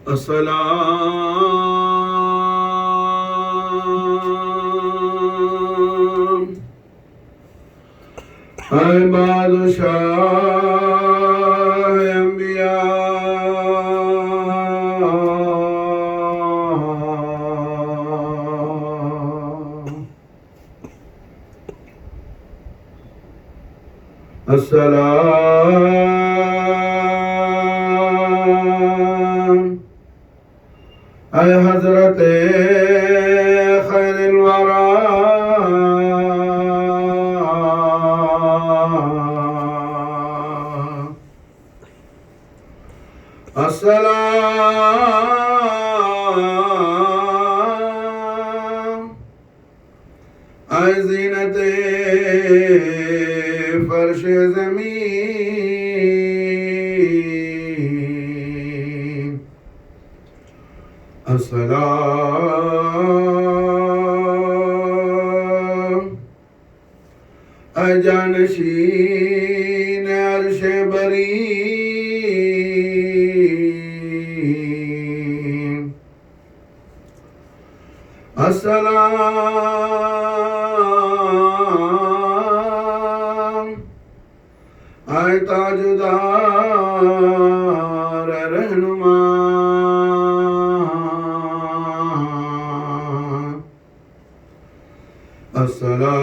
अस्सलाम है बादशाह अंबिया अस्सलाम है हजरत खैरुल वरा अस्सलाम है ज़ीनत फर्श ज़मीन। अस्सलाम है जानशीन अर्श बरी। अस्सलाम है ताजदार रहनुमा। अस्सलाम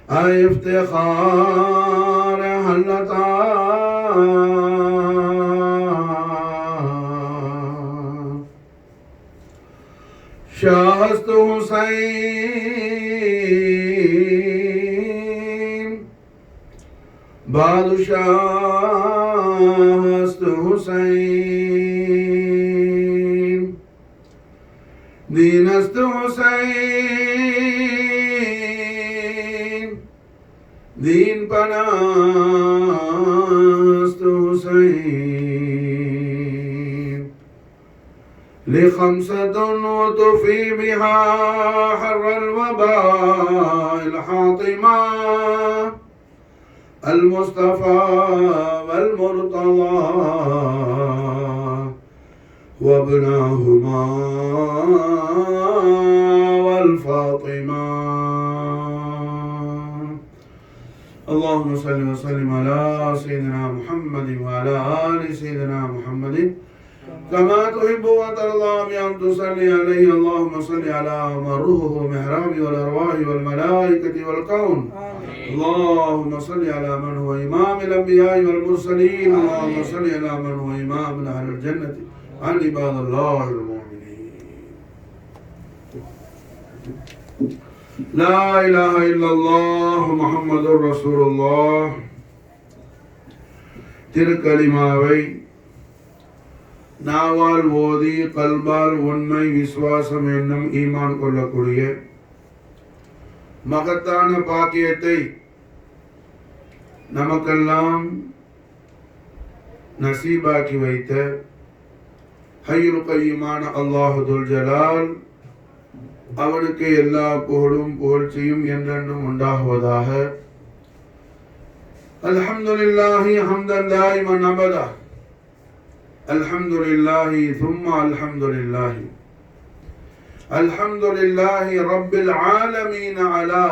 है इफ्तिखार हल्लता। शाहस्त हुसैन बादशाहस्त हुसैन। दीनस्त हुसैन दीन पनास्त हुसैन। लिखमसतुन वतुफी बिहा हर्रल वबाइल हातिमा अल मुस्तफा वल मुर्तज़ा वब्नाहुमा वल फातिमा। अल्लाहुम्मा सल्लि व सल्लिम अला सय्यिदिना मुहम्मद व अला आलि सय्यिदिना मुहम्मद कमा तुहिब्बु व तर्दा बिअन तुसल्ली अलैहि। अल्लाहुम्मा सल्लि अला मरूहुहु मिहराबि वल अरवाहि वल मलाइकति वल कौन। अल्लाहुम्मा सल्लि अला मन हुवा इमामुल अंबिया'i वल मुरसलीन। अल्लाहुम्मा सल्लि अला मन हुवा इमामुल अहलिल जन्नति अन इबादिल्लाहिल मुमिनीन। ला इलाहा इल्लल्लाह मुहम्मदुर रसूलुल्लाह திருக்கலிமாவை நாவால் ஓதி கல்பால் உண்மை விசுவாசம் என்னும் ஈமான் கொள்ளக்கூடிய மகத்தான பாக்கியத்தை நமக்கெல்லாம் நசீபாக்கி வைத்த ஹய்யுல் கய்யூமான அல்லாஹு துல் ஜலால் அவனுக்கு எல்லா புகழும் புகழ்ச்சியும் என்றென்றும் உண்டாகுவதாக. அல்ஹம்துலில்லாஹி ஹம்தன் தாயிமன் அபதா. அல்ஹம்துலில்லாஹி சும்மா அல்ஹம்துலில்லாஹி. அல்ஹம்துலில்லாஹி ரப்பில் ஆலமீன் அலா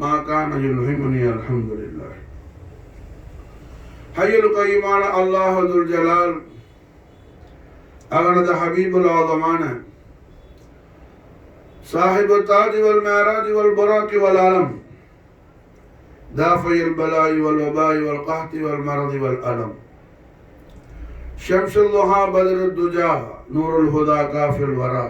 மா கான யுல்ஹிமுனி. அல்ஹம்துலில்லாஹி ஹய்யுல் கய்யூமான அல்லாஹு துல் ஜலால் அவனது ஹபீபுல் ஆதமான साहिब ताज वल महराज वल बुराक वल आलम दाफ़िल बलाई वल वबाई वल क़हती वल मरद वल अलम शम्सुल दुहा बदरुद दुजा नूरुल हुदा काफ़िल वरा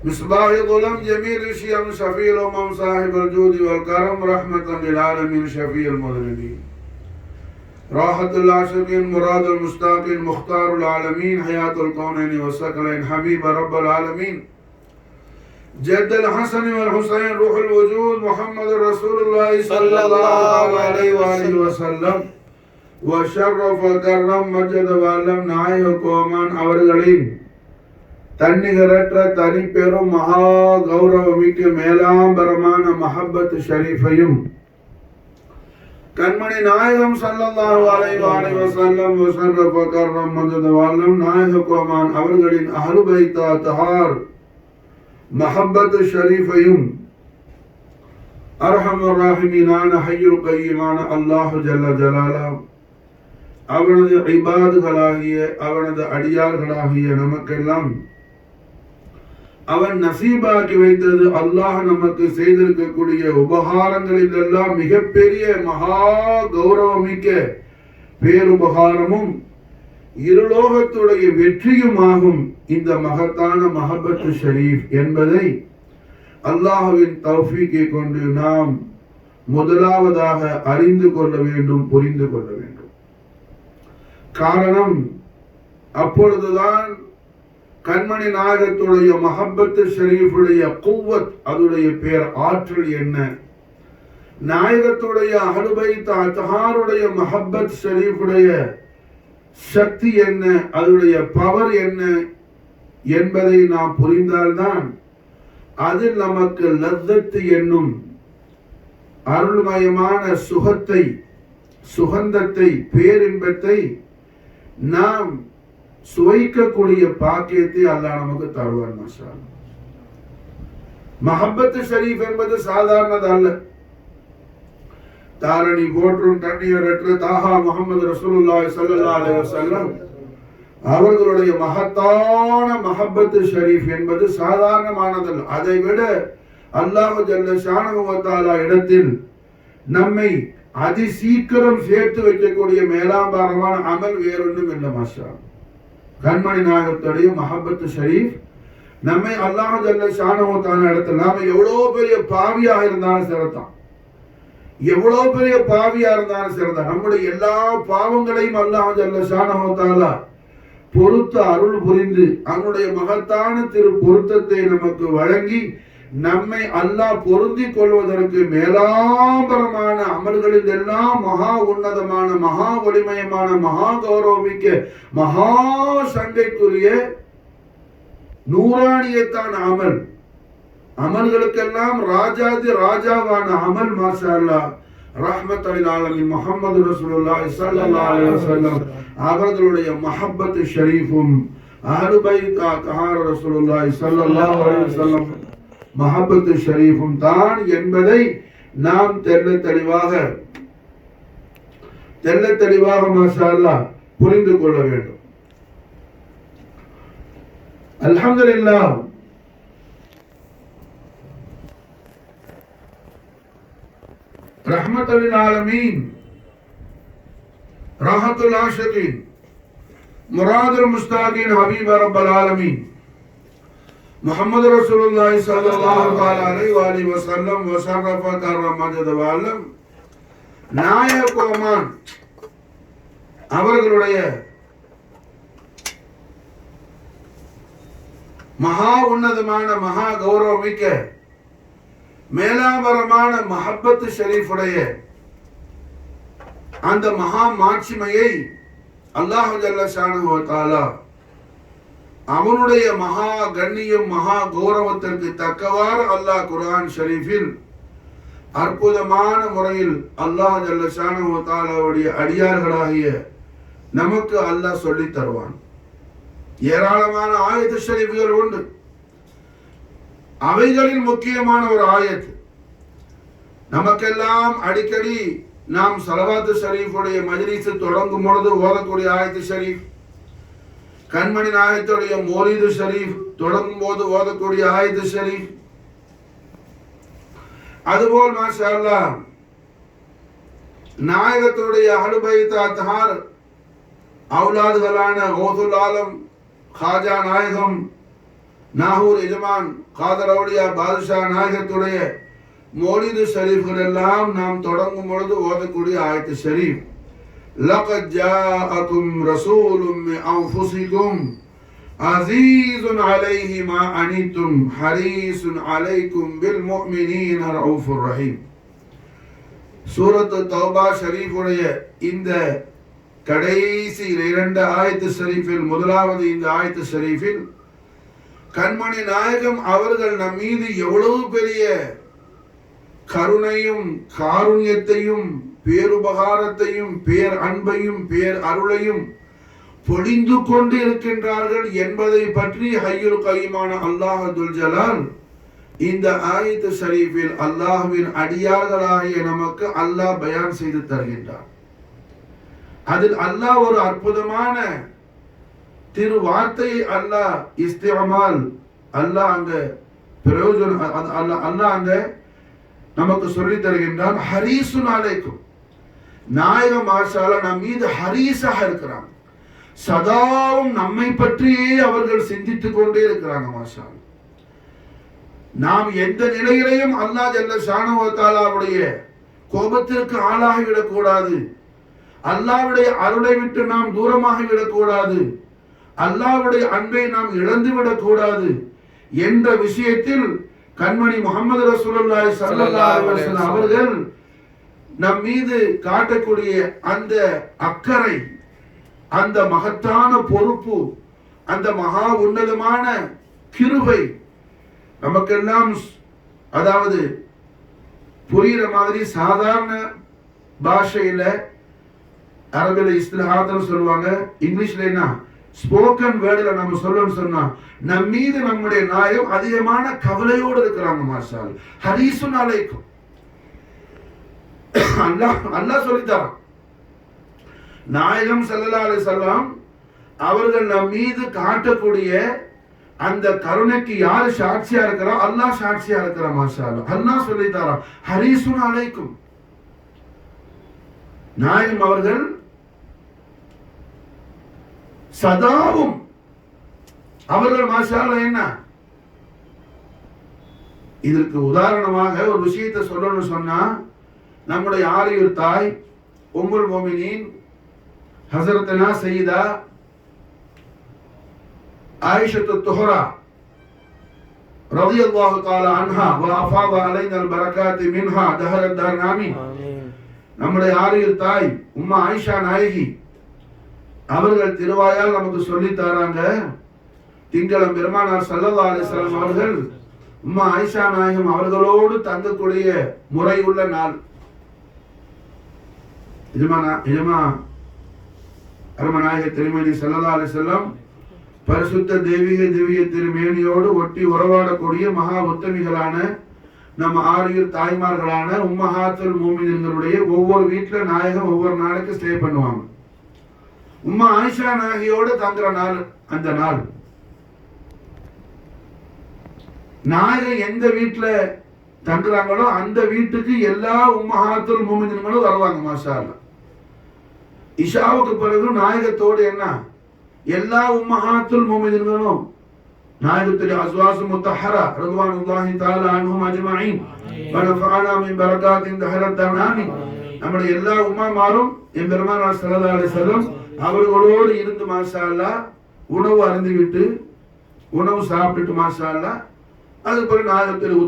मिसबाह ज़ुलम जमील शियम शफ़ील उमम साहिबुल जूद वल करम रहमतन लिल आलमीन शफ़ीउल मुज़निबीन राहतुल आशिक़ीन मुरादुल मुश्ताक़ीन मुख्तारुल आलमीन हयातुल कौनैन व सकलैन हबीब रब्बुल आलमीन जद्दुल हसन वल हुसैन रूहुल वजूद मुहम्मद रसूलुल्लाह सल्लल्लाहु अलैहि वसल्लम व शर्रफ करम मजद वल्லம் நாயகோமான் அவர்களின் தன்னிகரற்ற தனிப்பெரும் மகா கௌரவமிக்க மேலாம்பரமான மஹப்பத் ஷரீஃபையும் கண்மணி நாயகம் ஸல்லல்லாஹு அலைஹி வஸல்லம் வஸர்ரஃப கர்ரம் மதத வல்லம் நாயக கோமான் அவர்களின் அஹ்லு பைத் தஹார் மஹப்பத் ஷரீஃபையும் அர்ஹமர் ராஹிமீனான ஹய்யுல் கய்யிமான அல்லாஹ் ஜல்ல ஜலாலா அவனது இபாதுகளாகிய அவனது அடியார்களாகிய நமக்கெல்லாம் அவன் நசீபாக்கி வைத்தது அல்லாஹ் நமக்கு செய்திருக்கக்கூடிய உபகாரங்களில் எல்லாம் மிகப்பெரிய மகா கௌரவமிக்க பேருபகாரமும் இருலோகத்துடைய வெற்றியுமாகும் இந்த மகத்தான மஹப்பத் ஷரீஃப் என்பதை அல்லாஹ்வின் தௌஃபீக்கை கொண்டு நாம் முதலாவதாக அறிந்து கொள்ள வேண்டும், புரிந்து கொள்ள வேண்டும். காரணம், அப்பொழுதுதான் கண்மணி நாயகத்துடைய மஹப்பத் ஷரீஃபுடைய குவ்வத், அதனுடைய பேர் ஆற்றல் என்ன, நாயகத்துடைய அஹ்லு பைத் அத்ஹாருடைய மஹப்பத் ஷரீஃபுடைய சக்தி என்ன, அதனுடைய பவர் என்ன என்பதை நாம் புரிந்தால்தான் அதில் நமக்கு லத்தத்து என்னும் அருள்மயமான சுகத்தை, சுகந்தத்தை, பேரின்பத்தை நாம் சுவைக்கக்கூடிய பாக்கியத்தை அல்லாஹ் நமக்கு தருவார். மாஷா அல்லாஹ். மஹப்பத் ஷரீஃப் என்பது சாதாரணது அல்ல. தாரணி போற்றும் தண்ணீரற்ற தாஹா முஹம்மது ரசூலுல்லாஹி ஸல்லல்லாஹு அலைஹி வஸல்லம் அவர்களுடைய மகத்தான மஹப்பத் ஷரீஃப் என்பது சாதாரணமானதல்ல. அதை விட அல்லாஹ் ஜல்ல ஷானஹு வ தஆலா இடத்தில் நம்மை அதி சீக்கிரம் சேர்த்து வைக்கக்கூடிய மேலாபாரமான அமல் வேறொன்றும் இல்லை. மாஷா அல்லாஹ். கண்மணி நாயகத்துடைய மஹப்பத் ஷரீஃப் நம்மை அல்லாஹ் ஜல்ல ஷானஹு வ தஆலா இடத்தில் நாம எவ்வளவு பெரிய பாவியாக இருந்தாலும் சிறந்தான், எவ்வளவு பெரிய பாவியா இருந்தாலும் சிறந்தான், நம்முடைய எல்லா பாவங்களையும் அல்லாஹ் ஜல்ல ஷானஹு வ தஆலா பொறுத்து அருள் புரிந்து அவனுடைய மகத்தான திரு பொருத்தத்தை நமக்கு வழங்கி நம்மை அல்லாஹ் பொருந்தி கொள்வதற்கு மேலாபரமான அமல்களில் எல்லாம் மகா உன்னதமான, மகா ஒளிமயமான, மகா கௌரவமிக்க, மகா சங்கைக்குரிய நூறானியத்தான அமல், அமல்களுக்கெல்லாம் ராஜாதி ராஜாவான அமல் மாஷா அல்லாஹ் ரஹ்மத்துல் ஆலமீன் முஹம்மது ரசூலுல்லாஹி ஸல்லல்லாஹு அலைஹி வஸல்லம் அவர்களுடைய மஹப்பத் ஷரீஃபும் அஹ்லு பைத் தஹார் ரசூலுல்லாஹி ஸல்லல்லாஹு அலைஹி வஸல்லம் மஹப்பத் ஷரீஃபும் தான் என்பதை நாம் தெள்ள தெளிவாக மாஷா அல்லாஹ் புரிந்து கொள்ள வேண்டும். அல்ஹம்துலில்லாஹ். ரஹ்மத்துல் ஆலமீன், ராஹத்துல் ஆஷிகீன், முராதுல் முஸ்தாகீன், ஹபீப் ரப்பல் ஆலமீன் முஹம்மது ரசூலுல்லாஹி ஸல்லல்லாஹு அலைஹி வஸல்லம் வஸர்ரஃப கர்ரம் மஜத வல்லம் நாயக கோமான் அவர்களுடைய மகா உன்னதமான, மகா கௌரவமிக்க, மேலாபரமான மஹப்பத் ஷரீஃபுடைய அந்த மகா மாட்சிமையை அல்லாஹ் ஜல்ல ஷானஹு வ தஆலா அவனுடைய மகா கண்ணியம், மகா கௌரவத்திற்கு தக்கவாறு அல்லாஹ் குர்ஆன் ஷரீஃபில் அற்புதமான முறையில் அல்லாஹ் ஜல்ல ஷானஹு வ தஆலாவுடைய அடியார்களாகிய நமக்கு அல்லாஹ் சொல்லி தருவான். ஏராளமான ஆயத்து ஷரீஃப்கள் உண்டு. அவைகளில் முக்கியமான ஒரு ஆயத், நமக்கெல்லாம் அடிக்கடி நாம் ஸலவாத்து ஷரீஃபுடைய மஜ்லிஸ் தொடங்கும் பொழுது ஓதக்கூடிய ஆயத்து ஷரீஃப், கண்மணி நாயகத்துடைய மௌலிது ஷரீஃப் தொடங்கும் போது ஓதக்கூடிய ஆயத்து ஷரீஃப், அதுபோல் மாஷா அல்லாஹ் நாயகத்துடைய அஹ்லு பைத் அத்ஹார் அவுலாதுகளான கௌசுல் ஆலம் காஜா நாயகம், நாகூர் எஜமான், காதர் அவுலியா பாதுஷா நாயகத்துடைய மௌலிது ஷரீஃப்கள் எல்லாம் நாம் தொடங்கும் பொழுது ஓதக்கூடிய ஆயத்து ஷரீஃப். லகத் ஜாஅகும் ரசூலும் மின் அன்ஃபுஸிகும் அஸீஸுன் அலைஹி மா அனித்தும் ஹரீஸுன் அலைக்கும் பில் முஃமினீன ரഊஃபுர் ரஹீம். சூரத்து தௌபா ஷரீஃபுடைய இந்த கடைசி இரண்டு ஆயத்து ஷரீஃபில், முதலாவது இந்த ஆயத்து ஷரீஃபில் கண்மணி நாயகம் அவர்கள் நம் மீது எவ்வளவு பெரிய கருணையும் காருண்யத்தையும் பேருபகாரத்தையும் பேர் அன்பையும் பேர் அருளையும் பொழிந்து கொண்டு இருக்கின்றார்கள் என்பதை பற்றி ஹய்யுல் கய்யுமான அல்லாஹ் துல் ஜலால் இந்த ஆயத்து ஷரீஃபில் அல்லாஹ்வின் அடியார்களாகிய நமக்கு அல்லாஹ் பயான் செய்து தருகின்றார். அதில் அல்லாஹ் ஒரு அற்புதமான திரு வார்த்தையை அல்லாஹ் இஸ்திஅமால் அல்லாஹ் அங்க பிரயோஜனம் அல்லாஹ் அங்க நமக்கு சொல்லி தருகின்றான். ஹரீசுன் அலைக்கும், நாயகம் மாஷால நம் மீது ஹரீஸாக இருக்கிறாங்க, சதாவும் நம்மை பற்றியே அவர்கள் சிந்தித்துக் கொண்டே இருக்கிறாங்க. மாஷா நாம் எந்த நிலையிலையும் அல்லாஹ் ஜல்ல ஷானஹு வ தஆலாவுடைய கோபத்திற்கு ஆளாகிவிடக் கூடாது, அல்லாஹ்வுடைய அருளை விட்டு நாம் தூரமாகிவிடக் கூடாது, அல்லாஹ்வுடைய அன்பை நாம் இழந்துவிடக் கூடாது என்ற விஷயத்தில் கண்மணி முஹம்மது ரசூலுல்லாஹி ஸல்லல்லாஹு அலைஹி வஸல்லம் அவர்கள் நம் மீது காட்டக்கூடிய அந்த அக்கறை, அந்த மகத்தான பொறுப்பு, அந்த மகா உன்னதமான கிருபை நமக்கெல்லாம் அதாவது புரிகிற மாதிரி சாதாரண பாஷையில அரபில இஸ்திலாஹாத்னு சொல்லுவாங்க, இங்கிலீஷ்ல என்ன ஸ்போக்கன் வேர்டுல நம்ம சொல்லணும்னு சொன்னா நம் மீது நம்முடைய நாயகம் அதிகமான கவலையோடு இருக்கிறாங்க. மாஷா ஹரீசுன் அலைக்கும், அல்லாஹ் சொல்லித்தரான். நாயகம் ஸல்லல்லாஹு அலைஹி வஸல்லம் அவர்கள் நம் மீது காட்டக்கூடிய அந்த கருணைக்கு யாரு சாட்சியா இருக்கிறா? அல்லாஹ் சாட்சியா இருக்கிறா. மாஷா அல்லாஹ் சொல்லித்தரான் ஹரீசுன் அலைக்கும். நாயகம் அவர்கள் சதாவும் அவர்கள் மாஷா என்ன, இதற்கு உதாரணமாக ஒரு விஷயத்தை சொல்லணும்னு சொன்னா நம்முடைய ஆரியூர் தாய் உம்முல் மோமினீன் ஹஸரத்னா சய்யிதா ஆயிஷத்து துஹரா ரலியல்லாஹு தஆலா அன்ஹா வ அஃபாத அலைனா அல் பரகாத் மின்ஹா தஹரத் தார் ஆமீன். நம்முடைய ஆரியூர் தாய் உம்மா ஆயிஷா நாயகி அவர்கள் திருவாயால் நமக்கு சொல்லி தராங்க. திங்களம் பெருமானார் ஸல்லல்லாஹு அலைஹி வஸல்லம் அவர்கள் உம்மா ஆயிஷா நாயகம் அவர்களோடு தங்கக்கூடிய முறை உள்ள நாள். அருமநாயக திருமேனி ஸல்லல்லாஹு அலைஹி வஸல்லம் பரிசுத்த தெய்வீக திவ்ய திருமேனியோடு ஒட்டி உறவாடக்கூடிய மகா உத்தமிகளான நம்ம ஆரியூர் தாய்மார்களான உம்மஹாத்துல் மூமினீன்களுடைய ஒவ்வொரு வீட்டுல நாயகம் ஒவ்வொரு நாளைக்கு ஸ்டே பண்ணுவாங்க. உம்மா ஆயிஷா நாயகியோடு தங்குற நாள் அந்த நாள். நாயகம் எந்த வீட்டுல தங்குறாங்களோ அந்த வீட்டுக்கு எல்லா உம்மஹாத்துல் மூமினீன்களும் வருவாங்க. மாஷா அல்லாஹ். இஷாவுக்கு பிறகு நாயகத்தோடு என்ன எல்லா உம்மஹாத்துல் மூமினீன்களும் நாயகத்துடைய அஸ்வாசு முத்தஹரா ரضوانுல்லாஹி தஆலா அன்ஹும் அஜ்மஈன் வ நஃபஅனா மின் பரகாத்தின் தஹரத் தனாமி, நம்முடைய எல்லா உம்மமாரும் எம்பெருமானார் ஸல்லல்லாஹு அலைஹி வஸல்லம் அவர்களோடு இருந்து மாஷா அல்லாஹ் உணவு அருந்திவிட்டு உணவு சாப்பிட்டுட்டு மாஷா அல்லாஹ் அதுக்கு பிறகு நாயகத்தில்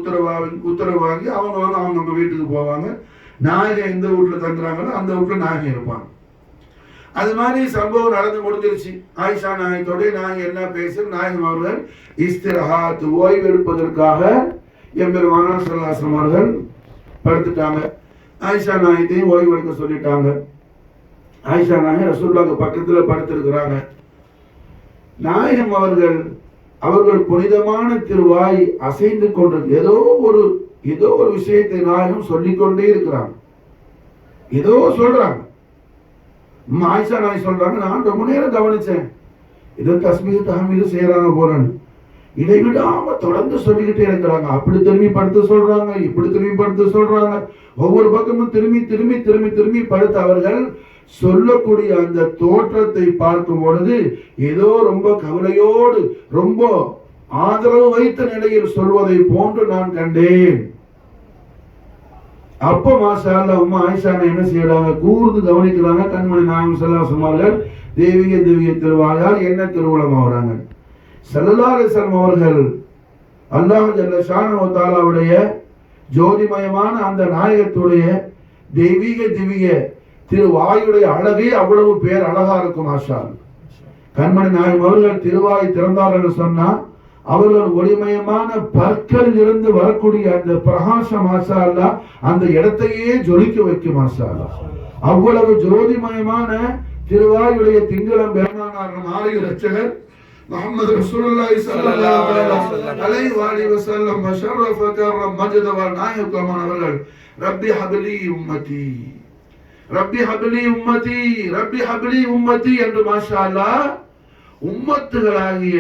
உத்தரவு வாங்கி அவங்க வீட்டுக்கு போவாங்க. நாயகம் எந்த வீட்டுல தங்குறாங்களோ அந்த வீட்டுல நாயகம் இருப்பாங்க. அது மாதிரி சம்பவம் நடந்து முடிஞ்சிருச்சு. ஆயிஷா நாயகத்தோட நாயகம் என்ன பேச, நாயகம் அவர்கள் இஸ்திரஹாத் ஓய்வெடுப்பதற்காக எம்பெருமானார் ஸல்லல்லாஹு அலைஹி வஸல்லம் அவர்கள் படுத்துட்டாங்க. ஆயிஷா நாயகத்தையும் ஓய்வெடுக்க சொல்லிட்டாங்க. ஆயிஷா நாயகம் ரசூலுல்லாஹ்க்கு பக்கத்துல படுத்திருக்கிறாங்க. நாயகம் அவர்கள் புனிதமான திருவாய் அசைந்து கொண்டு ஏதோ ஒரு விஷயத்தை நாயகம் சொல்லிக்கொண்டே இருக்கிறாங்க. ஏதோ சொல்றாங்க. ஆயிஷா நாயகம் சொல்றாங்க, நான் ரொம்ப நேரம் கவனிச்சேன், ஏதோ தஸ்பீஹ் தஹ்மீது செய்யறாங்க போறேன்னு. இடைவிடாம தொடர்ந்து சொல்லிக்கிட்டே இருக்கிறாங்க. அப்படி திரும்பி படுத்து சொல்றாங்க, இப்படி திரும்பி படுத்து சொல்றாங்க. ஒவ்வொரு பக்கமும் திரும்பி திரும்பி திரும்பி திரும்பி படுத்து அவர்கள் சொல்லக்கூடிய அந்த தோற்றத்தை பார்க்கும் பொழுது ஏதோ ரொம்ப கவலையோடு ரொம்ப ஆதரவு வைத்த நிலையில் சொல்வதை போன்று நான் கண்டேன். அப்ப மாஷா அல்லாஹ் உம்மா ஆயிஷா என்ன செய்யறாங்க, கூர்ந்து கவனிக்கிறாங்க. கண்மணி நாயகம் ஸல்லல்லாஹு அலைஹி வஸல்லம் தெய்வீக திவ்ய திருவாயால் என்ன திருவுளம் ஆகுறாங்க. ஸல்லல்லாஹு அலைஹி வஸல்லம் அவர்கள் அல்லாஹ் ஜல்ல ஷானஹு வ தஆலாவுடைய ஜோதிமயமான அந்த நாயகத்துடைய தெய்வீக திவ்ய திருவாயுடைய அழகே அவ்வளவு பேர் அழகா இருக்கும். மாஷா அல்லாஹ். கண்மணி நாயகம் அவர்கள் திருவாய் திறந்தார்கள் சொன்னா அவர்கள் ஒளிமயமான பற்களில் இருந்து வரக்கூடிய அந்த பிரகாச மாஷா அல்லாஹ் அந்த இடத்தையே ஜொலிக்க வைக்கும் மாஷா அல்லாஹ். அவ்வளவு ஜோதிமயமான திருவாயுடைய திங்களம் பெருமானார் ஆலய ரட்சகர் முஹம்மது ரசூலுல்லாஹி ஸல்லல்லாஹு அலைஹி வஸல்லம் வஷரஃப கர்ரம் மஜத வ நாயகம் அவர்கள் ரப்பி ஹப்லி உம்மதி ரப்பி ஹப்லி உம்மதி ரப்பி ஹப்லி உம்மதி என்று மாஷா அல்லாஹ் உம்மத்துகளாகிய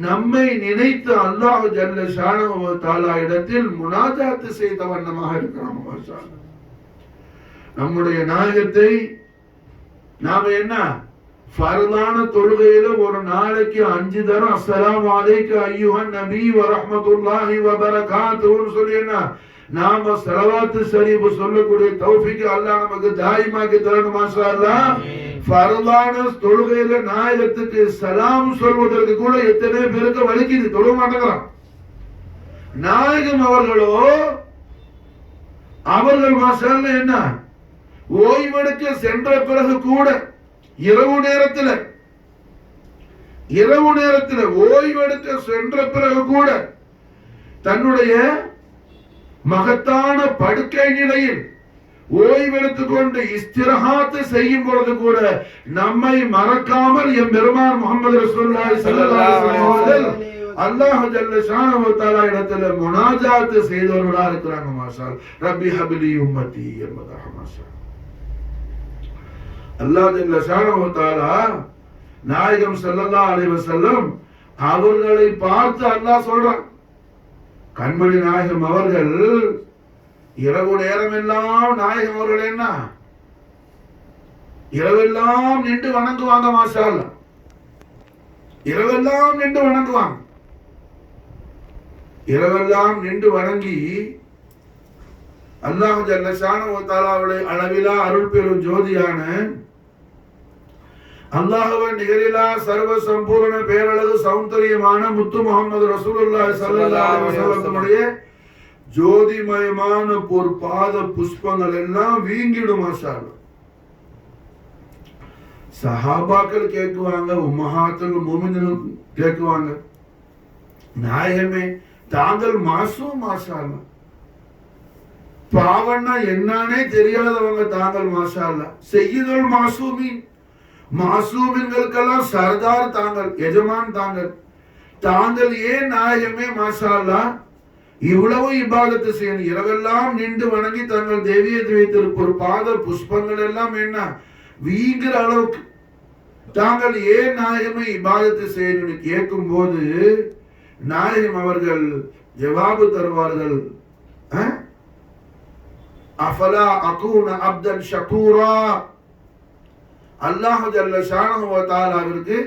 நம்மை நினைத்து அல்லாஹ் ஜல்ல ஷானஹு வ தஆலா இடத்தில் முனாஜாத் செய்த வண்ணமாக இருக்கிறோம் மாஷா அல்லாஹ். நம்முடைய நாயகத்தை நாம என்ன ஃபர்தான தொழுகையில ஒரு நாளைக்கு 5 தரம் அஸ்ஸலாமு அலைக்க அய்யுஹன் நபி வ ரஹ்மத்துல்லாஹி வ பரகாத்துஹு சொல்லி என்ன நாம ஸலவாத்து ஷரீஃப் சொல்லக்கூடிய தௌஃபீக் அல்லாஹ் நமக்கு தாயிமாக்கி தரணும் மாஷா அல்லாஹ். ஃபர்தான தொழுகையில நாயகத்துக்கு சலாம் சொல்வதற்கு கூட எத்தனை பேருக்கு வலிக்குது, தொழ மாட்டேங்கிறான். நாயகம் அவர்கள் மாஷா அல்லாஹ் என்ன ஓய்வெடுக்க சென்ற பிறகு கூட இரவு நேரத்தில் ஓய்வெடுக்க சென்ற பிறகு கூட தன்னுடைய மகத்தான படுக்கை நிலையில் ஓய்வெடுத்துக் கொண்டு இஸ்திரஹாத் செய்யும் பொழுது கூட நம்மை மறக்காமல் எம் பெருமான் முஹம்மது ரசூலுல்லாஹி ஸல்லல்லாஹு அலைஹி வஸல்லம் அல்லாஹ் ஜல்ல ஷானஹு வ தஆலா இடத்துல முனாஜாத் செய்தவர்களா இருக்கிறாங்க மாஷா அல்லாஹ். ரப்பி ஹப்லி உம்மதி என்பதாக மாஷா அல்லாஹ் ஜல்ல ஷானஹு வ தஆலா நாயகம் ஸல்லல்லாஹு அலைஹி வஸல்லம் அவர்களை பார்த்து அல்லாஹ் சொல்றான், கண்மணி நாயகம் அவர்கள் இரவு நேரம் எல்லாம் நாயகம் அவர்கள் என்ன இரவெல்லாம் நின்று வணங்குவாங்க மாஷா அல்லாஹ். இரவெல்லாம் நின்று வணங்குவாங்க. இரவெல்லாம் நின்று வணங்கி அல்லாஹ் ஜல்ல ஷானஹு வ தஆலாவுடைய அளவிலா அருள் பெரும் ஜோதியான அல்லாஹ்வின் நிகரிலா சர்வ சம்பூர்ண பேரழகு சௌந்தரியமான முத்து முஹம்மது ரசூலுல்லாஹி ஸல்லல்லாஹு அலைஹி வஸல்லமுடைய ஜோதிமயமான பொற்பாத புஷ்பங்கள் எல்லாம் வீங்கிடும் மாஷா அல்லாஹ். சஹாபாக்கள் கேட்குவாங்க, உம்மஹாத்துல் முஃமினீன் கேட்குவாங்க, நாயகமே தாங்கள் மாசூம் மாஷா அல்லாஹ், பாவம்னா என்னன்னே தெரியாதவங்க தாங்கள் மாஷா அல்லாஹ், சய்யிதுல் மாசூமீன், மாசூமின்களுக்கெல்லாம் சர்தார் தாங்கள், எஜமான் தாங்கள், தாங்கள் ஏன் நாயகமே மாஷா அல்லாஹ் இவ்வளவு இபாதத்து செய்யணும், இரவெல்லாம் நின்று வணங்கி தங்கள் தெய்வீகத்தை வைத்திருப்ப பாத புஷ்பங்கள் எல்லாம் என்ன வீங்கிற அளவுக்கு தாங்கள் ஏன் நாயகமே இபாதத்து செய்யணும்னு கேட்கும் போது நாயகம் அவர்கள் ஜவாபு தருவார்கள், அஃபலா அகூன அப்தன் ஷகூரா, அல்லாஹ் ஜல்ல ஷானஹு வ தஆலாவிற்கு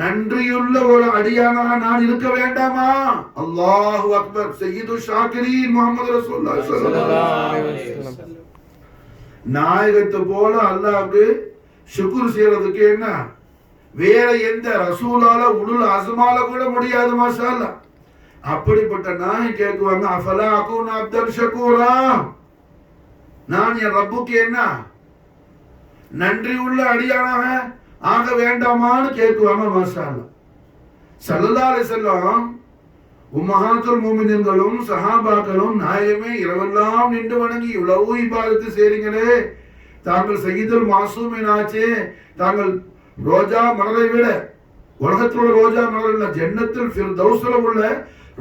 நன்றியுள்ள ஒரு அடியானாக நான் இருக்க வேண்டாமா? அல்லாஹு அக்பர். சய்யிது ஷாக்கிரீன் முஹம்மது ரசூலுல்லாஹி ஸல்லல்லாஹு அலைஹி வஸல்லம் நாயகத்தை போல அல்லாஹ்வுக்கு ஷுக்ர் செய்யறதுக்கு என்ன வேற எந்த ரசூலால உலுல் அஸ்மால கூட முடியாது மாஷா அல்லாஹ். அப்படிப்பட்ட நாய் கேட்குவாங்க, அஃபலா அகூன அப்தன் ஷகூரா, நான் என் ரப்புக்கு என்ன நன்றி உள்ள அடியானாக ஆக வேண்டாமான்னு கேட்குவாங்க மாஷா அல்லாஹ். ஸல்லல்லாஹு அலைஹி வஸல்லம் உம்மஹாத்துல் முஃமினீன்களும் சஹாபாக்களும் நாயகமே இரவெல்லாம் நின்று வணங்கி இவ்வளவு இபாதத்து செய்றீங்களே, தாங்கள் சய்யிதுல் மாசூமின் ஆச்சே, தாங்கள் ரோஜா மலரை விட உலகத்தில் உள்ள ரோஜா மலர் இல்ல, ஜன்னத்துல் ஃபிர்தௌஸ்ல உள்ள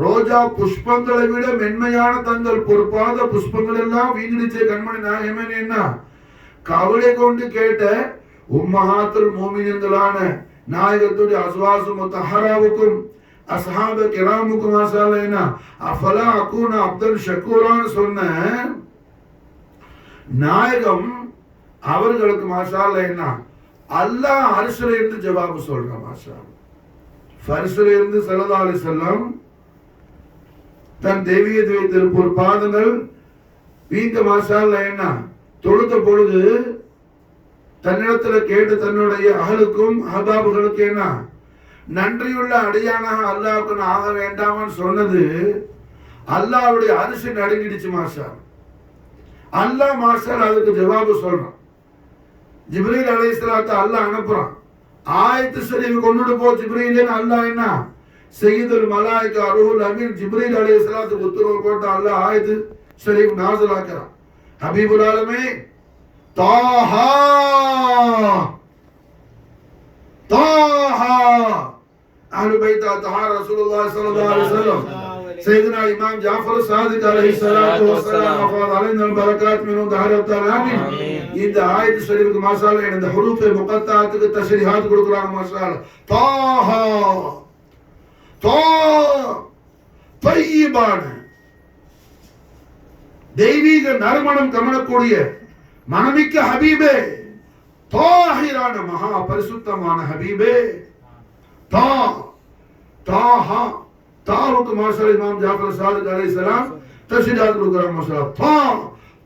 ரோஜா புஷ்பங்களை விட மென்மையான தங்கள் பொறுப்பாத புஷ்பங்கள் எல்லாம் வீங்கிடுச்சே கண்மணி நாயகமே என்ன கவலை கொண்டு கேட்ட உம்மஹாத்துல் முஃமினீன்களான நாயகத்துடைய அஸ்வாசு முத்தஹராவுக்கும் அஸ்ஹாப கிராமுக்கும் மாஷாஅல்லாஹ் அஃபலா அகூன அப்தன் ஷகூரான்னு சொன்ன நாயகம் அவர்களுக்கு மாஷாஅல்லாஹ் அல்லாஹ் அர்ஷ்ல இருந்து ஜவாபு சொல்றான் மாஷாஅல்லாஹ். ஃபர்ஷ்ல இருந்து ஸல்லல்லாஹு அலைஹி வஸல்லம் தன் தெய்வீகத்தை வைத்திருப்ப பாதங்கள் வீங்க மாஷாஅல்லாஹ் தொழுத பொழுது தன்னிடத்துல கேட்டு தன்னுடைய அகலுக்கும் அஹபாபுகளுக்கு என்ன நன்றியுள்ள அடியானாக அல்லாஹ்வுக்கு ஆக வேண்டாம்னு சொன்னது அல்லாஹ்வுடைய அரிசி நடுங்கிடுச்சு மாஷா. அல்லாஹ் மாஷா அதுக்கு ஜவாபு சொல்றான். ஜிப்ரீல் அலைஹிஸ்ஸலாத்தை அல்லாஹ் அனுப்புறான், ஆயத்து ஷரீஃப் கொண்டுட்டு போ ஜிப்ரீல்னு அல்லாஹ் என்ன சையதுல் மலாயிகா ரூஹுல் அமீன் ஜிப்ரீல் அலைஹிஸ்ஸலாத்துக்கு உத்தரவு போட்டு அல்லாஹ் ஆயத்து ஷரீஃப் நாஸில் ஆக்குறான். ஹபீபுல் ஆலமீன் தாஹா தாஹா அஹ்லு பைத் தஹா ரசூலுல்லாஹி ஸல்லல்லாஹு அலைஹி வஸல்லம் சையதுனா இமாம் ஜாஃபர் சாதிக் அலைஹிஸ்ஸலாத்து வஸ்ஸலாம் வஃபாத் அலைஹில் பரக்காத் மினு தஹரத்தல் ஆமீன். இந்த ஆயத்து ஷரீஃப்க்கு மாஷாஅல்லாஹ் இந்த ஹுரூஃபே முகத்தாத்துக்கு தஷ்ரீஹாத் கொடுக்குறாங்க மாஷாஅல்லாஹ். தாஹா தா தய்யிபான தெய்வீக நறுமணம் கமழக்கூடிய மனமிக்க ஹபீபே, தாஹிரான மகா பரிசுத்தமான ஹபீபே. தா தாஹா தாவுக்கு மாஷாஅல்லாஹ் இமாம் ஜாஃபர் சாதிக் அலைஹிஸ்ஸலாம் தஷ்ரீஹாத் கொடுக்குறாங்க மாஷாஅல்லாஹ். தா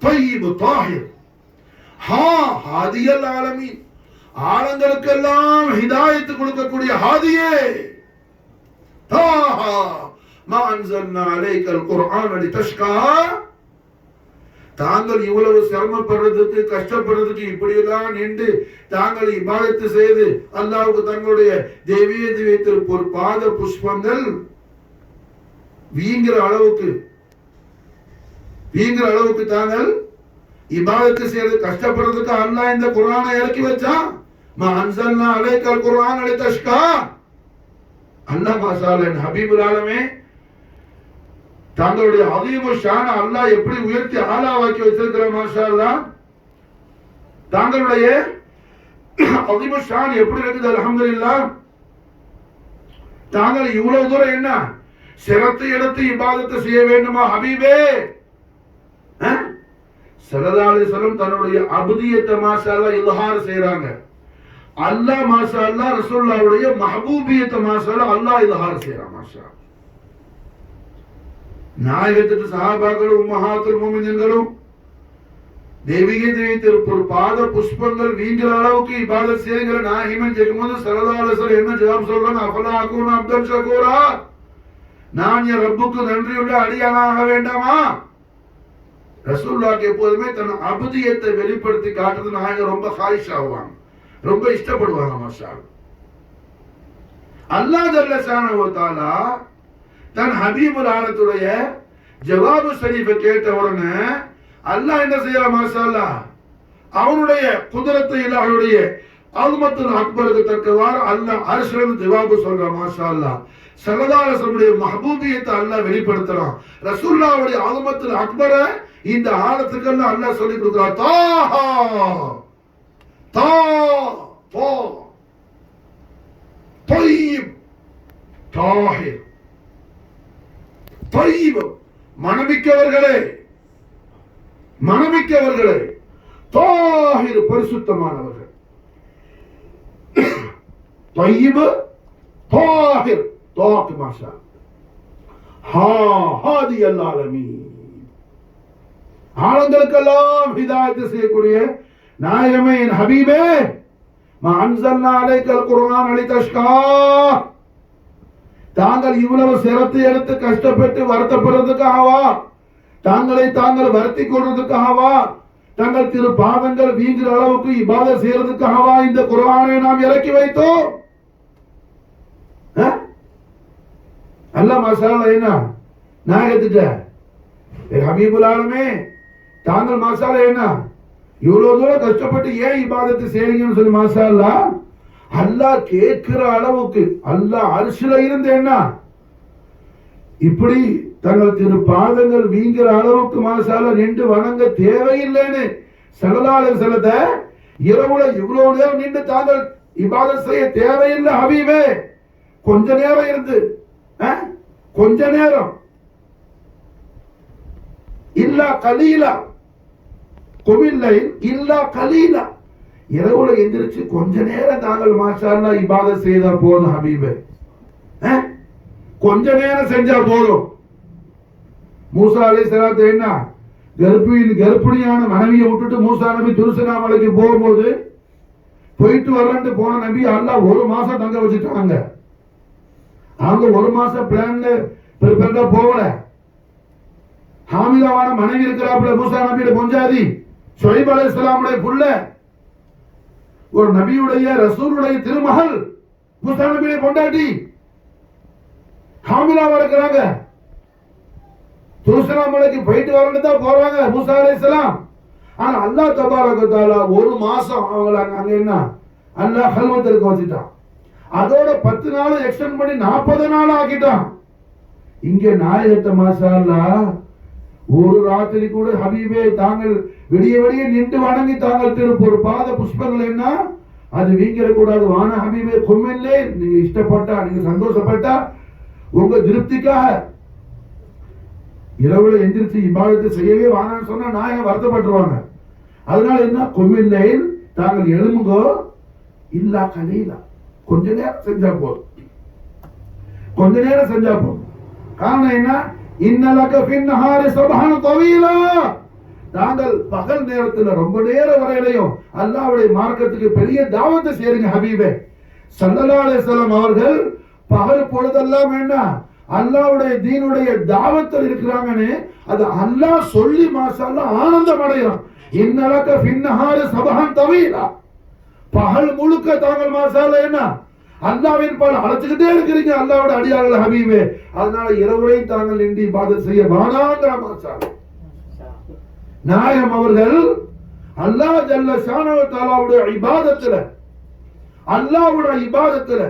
தய்யிப் தாஹிர். ஹா ஹாதியல் ஆலமீன், ஆலங்களுக்கெல்லாம் ஹிதாயத் கொடுக்கக்கூடிய ஹாதியே. தாஹா மா அன்ஸல்னா அலைக்கல் குர்ஆன லிதஷ்கா. தாங்கள் இவ்வளவு சிரமப்படுறதுக்கு கஷ்டப்படுறதுக்கு இப்படியெல்லாம் நின்று தாங்கள் இபாதத்து செய்து அல்லாஹ்வுக்கு தங்களுடைய தெய்வீகத்தை வைத்திருப்ப ஒரு பாத புஷ்பங்கள் வீங்கிற அளவுக்கு தாங்கள் இபாதத்து செய்து கஷ்டப்படுறதுக்கு அல்லாஹ் இந்த குர்ஆனை இறக்கி வச்சான். மா அன்ஸல்னா அலைக்கல் குர்ஆன லிதஷ்கா. அல்லாஹ் மாஷாஅல்லாஹ் ஹபீபுல் ஆலமீன் தங்களுடைய அதீமு ஷான அல்லாஹ் எப்படி உயர்த்தி ஆளாவாக்கி வச்சிருக்கிற மாஷாஅல்லாஹ். தங்களுடைய அதீமு ஷான் எப்படி இருக்குது அல்ஹம்துலில்லாஹ். தாங்கள் இவ்வளவு தூரம் என்ன சிரத்தை எடுத்து இபாதத்தை செய்ய வேண்டுமா ஹபீபே? ஸல்லல்லாஹு அலைஹி வஸல்லம் தன்னுடைய அபுதியத்தை மாஷாஅல்லாஹ் இல்ஹார் செய்றாங்க. அல்லாஹ் மாஷாஅல்லாஹ் ரசூலுல்லாஹ்வுடைய மஹபூபியத்தை மாஷாஅல்லாஹ் அல்லாஹ் இல்ஹார் செய்றான் மாஷாஅல்லாஹ். நாயகத்துக்கு சஹாபாக்களும் உம்மஹாத்துல் முஃமினீன்களும் தெய்வீகத்தை வைத்திருப்ப ஒரு பாத புஷ்பங்கள் வீங்கிற அளவுக்கு இபாதத் செய்யுங்கிற நாயகமன் கேட்கும்போது ஸல்லல்லாஹு அலைஹி வஸல்லம் என்ன ஜவாப் சொல்றாங்க? அஃபலா அகூன அப்தன் ஷகூரா, நான் என் ரப்புக்கு நன்றியுள்ள அடியானாக வேண்டாமா? ரசூலுல்லாஹ் எப்போதுமே தன் அபுதியத்தை வெளிப்படுத்தி காட்டுறது நாயகம் ரொம்ப ஹாயிஷ் ஆவாங்க, ரொம்ப இஷ்டப்படுவாங்க மாஷாஅல்லாஹ். அல்லாஹ் ஜல்ல ஷானஹு வ தஆலா தன் ஹபீபுல் ஆலத்துடைய ஜவாபு ஷரீஃபை கேட்ட உடனே அல்லாஹ் என்ன செய்யறான் மாஷாஅல்லாஹ், அவனுடைய குதிரத்தை இல்லாஹ்வுடைய அல்மத்துல் அக்பருக்கு தக்கவாறு அல்லாஹ் அர்ஷ்ல ஜவாபு சொல்றான் மாஷாஅல்லாஹ். ஸல்லல்லாஹு அலைஹி வஸல்லம் மஹபூபியத்தை அல்லாஹ் வெளிப்படுத்துறான். ரசூலுல்லாஹ்வுடைய அல்மத்துல் அக்பரை இந்த ஆலத்துக்கு அல்லாஹ் சொல்லி கொடுக்கிறான். தாஹா தா தா தய்யிப் தாஹிர். தய்யிப் மனமிக்கவர்களே, தாஹிர் பரிசுத்தமானவர்கள். தய்யிப் தாஹிர் தாக் மாஷா ஹா ஹாதியல் ஆலமீன், ஆலங்களுக்கெல்லாம் ஹிதாயத் செய்யக்கூடிய நாயகமே என் ஹபீபே. மா அன்ஸல்னா அலைக்கல் குர்ஆன லிதஷ்கா. தாங்கள் இவ்வளவு சிரத்தை எடுத்து கஷ்டப்பட்டு வருத்தப்படுறதுக்காகவா? தாங்களை தாங்கள் வருத்தி கொள்றதுக்காகவா? தங்கள் திரு பாதங்கள் வீங்கிற அளவுக்கு இபாதத் செய்யறதுக்காகவா இந்த குர்ஆனை நாம் இறக்கி வைத்தோம்? அல்லாஹ் மாஷாஅல்லாஹ் என்ன நாயகத்துட்ட ஹபீபுல் ஆலமீன் தாங்கள் மாஷாஅல்லாஹ் என்ன இவ்வளவு தூரம் கஷ்டப்பட்டு ஏன் இபாதத்தை செய்றீங்கன்னு சொல்லி மாஷாஅல்லாஹ் அல்லாஹ் கேட்கிற அளவுக்கு அல்லாஹ் அர்ஷ்ல இருந்து என்ன இப்படி தங்கள் திரு பாதங்கள் வீங்கிற அளவுக்கு மாஷாஅல்லாஹ் நின்று வணங்க தேவையில்லைன்னு ஸல்லல்லாஹு அலைஹி வஸல்லம் இரவுல இவ்வளவு நேரம் நின்று தாங்கள் இபாதத் செய்ய தேவையில்லை ஹபீபே. கொஞ்ச நேரம் இருந்து கொஞ்ச நேரம் இல்லா கலீலா குமில்லை இல்லா கலீலா இரவுல எந்திரிச்சு கொஞ்ச நேரம் தாங்கள் மாஷாஅல்லாஹ் இபாதத் செய்தா போதும் ஹபீபே. கொஞ்ச நேரம் செஞ்சா போதும். மூசா அலைஹிஸ்ஸலாத்து என்ன கர்ப்பிணியான மனைவியை விட்டுட்டு மூசா நபி துருசனா மலைக்கு போகும்போது போயிட்டு வரலான்ட்டு போன நபி அல்லாஹ் ஒரு மாசம் தங்க வச்சுட்டாங்க. அவங்க ஒரு மாசம் பிளான்ல பிரிப்பேர்டா போகல. ஹாமிலாவான மனைவி இருக்கிறாப்புல மூசா நபியோட பொஞ்சாதி ஷுஐப் அலைஹிஸ்ஸலாமுடைய புள்ள, ஒரு நபியுடைய ரசூலுடைய திருமகள் மூசா நபியுடைய பொண்டாட்டி. காமிலாவா இருக்கிறாங்க. தூசனா மலைக்கு போயிட்டு வரணும் தான் போறாங்க மூசா அலைஹிஸ்ஸலாம். ஆனா அல்லாஹ் தபாரக வ தஆலா ஒரு மாசம் அவங்கள அங்க என்ன அல்லாஹ் ஹல்வத்திற்கு வச்சுட்டான். அதோட 10 நாள் எக்ஸ்டெண்ட் பண்ணி 40 நாள் ஆக்கிட்டான். இங்க நாயகத்தை மாஷா அல்லாஹ் ஒரு ராத்திரி கூட ஹபீபே தாங்கள் விடிய விடிய நின்று வணங்கி தாங்கள் திருப்பூர் பாத புஷ்பங்கள் என்ன அது வீங்கிடக்கூடாது. வான ஹபீபே கொம்மில்லே, நீங்க இஷ்டப்பட்டா, நீங்க சந்தோஷப்பட்டா, உங்க திருப்திக்காக இரவுல எந்திரிச்சு இபாதத்தை செய்யவே வானான்னு சொன்னா நாயகம் வருத்தப்பட்டுருவாங்க. அதனால என்ன கொம்மில்லே, தாங்கள் எழுமுங்கோ இல்லா கலீலா, கொஞ்ச நேரம் செஞ்சா போதும், கொஞ்ச நேரம் செஞ்சா போதும். காரணம் என்ன, இன்னலக ஃபின் நஹாரி சபஹன் தவீலா, தாங்கள் பகல் நேரத்துல ரொம்ப நேரம் வரையிலையும் அல்லாஹ்வுடைய மார்க்கத்துக்கு பெரிய தாவத்தை செய்யுங்க ஹபீபே ஸல்லல்லாஹு அலைஹி வஸல்லம் அவர்கள். பகல் பொழுதெல்லாம் என்ன அல்லாஹ்வுடைய தீனுடைய தாவத்தில் இருக்கிறாங்கன்னு அது அல்லாஹ் சொல்லி மாஷா அல்லாஹ் ஆனந்தம் அடைகிறான். இன்னலக ஃபின் நஹாரி சபஹன் தவீலா, பகல் முழுக்க தாங்கள் மாஷா அல்லாஹ் என்ன அல்லாஹ்வின் பால் அழைச்சுக்கிட்டே இருக்கிறீங்க அல்லாஹ்வுடைய அடியார்கள் ஹபீபே. அதனால இரவுலையும் தாங்கள் நின்று இபாதத் செய்ய வானாங்கிற மாஷா அல்லாஹ். நாயகம் அவர்கள் அல்லாஹ் ஜல்ல ஷானஹு தஆலாவுடைய இபாதத்துல, அல்லாஹ்வுடைய இபாதத்துல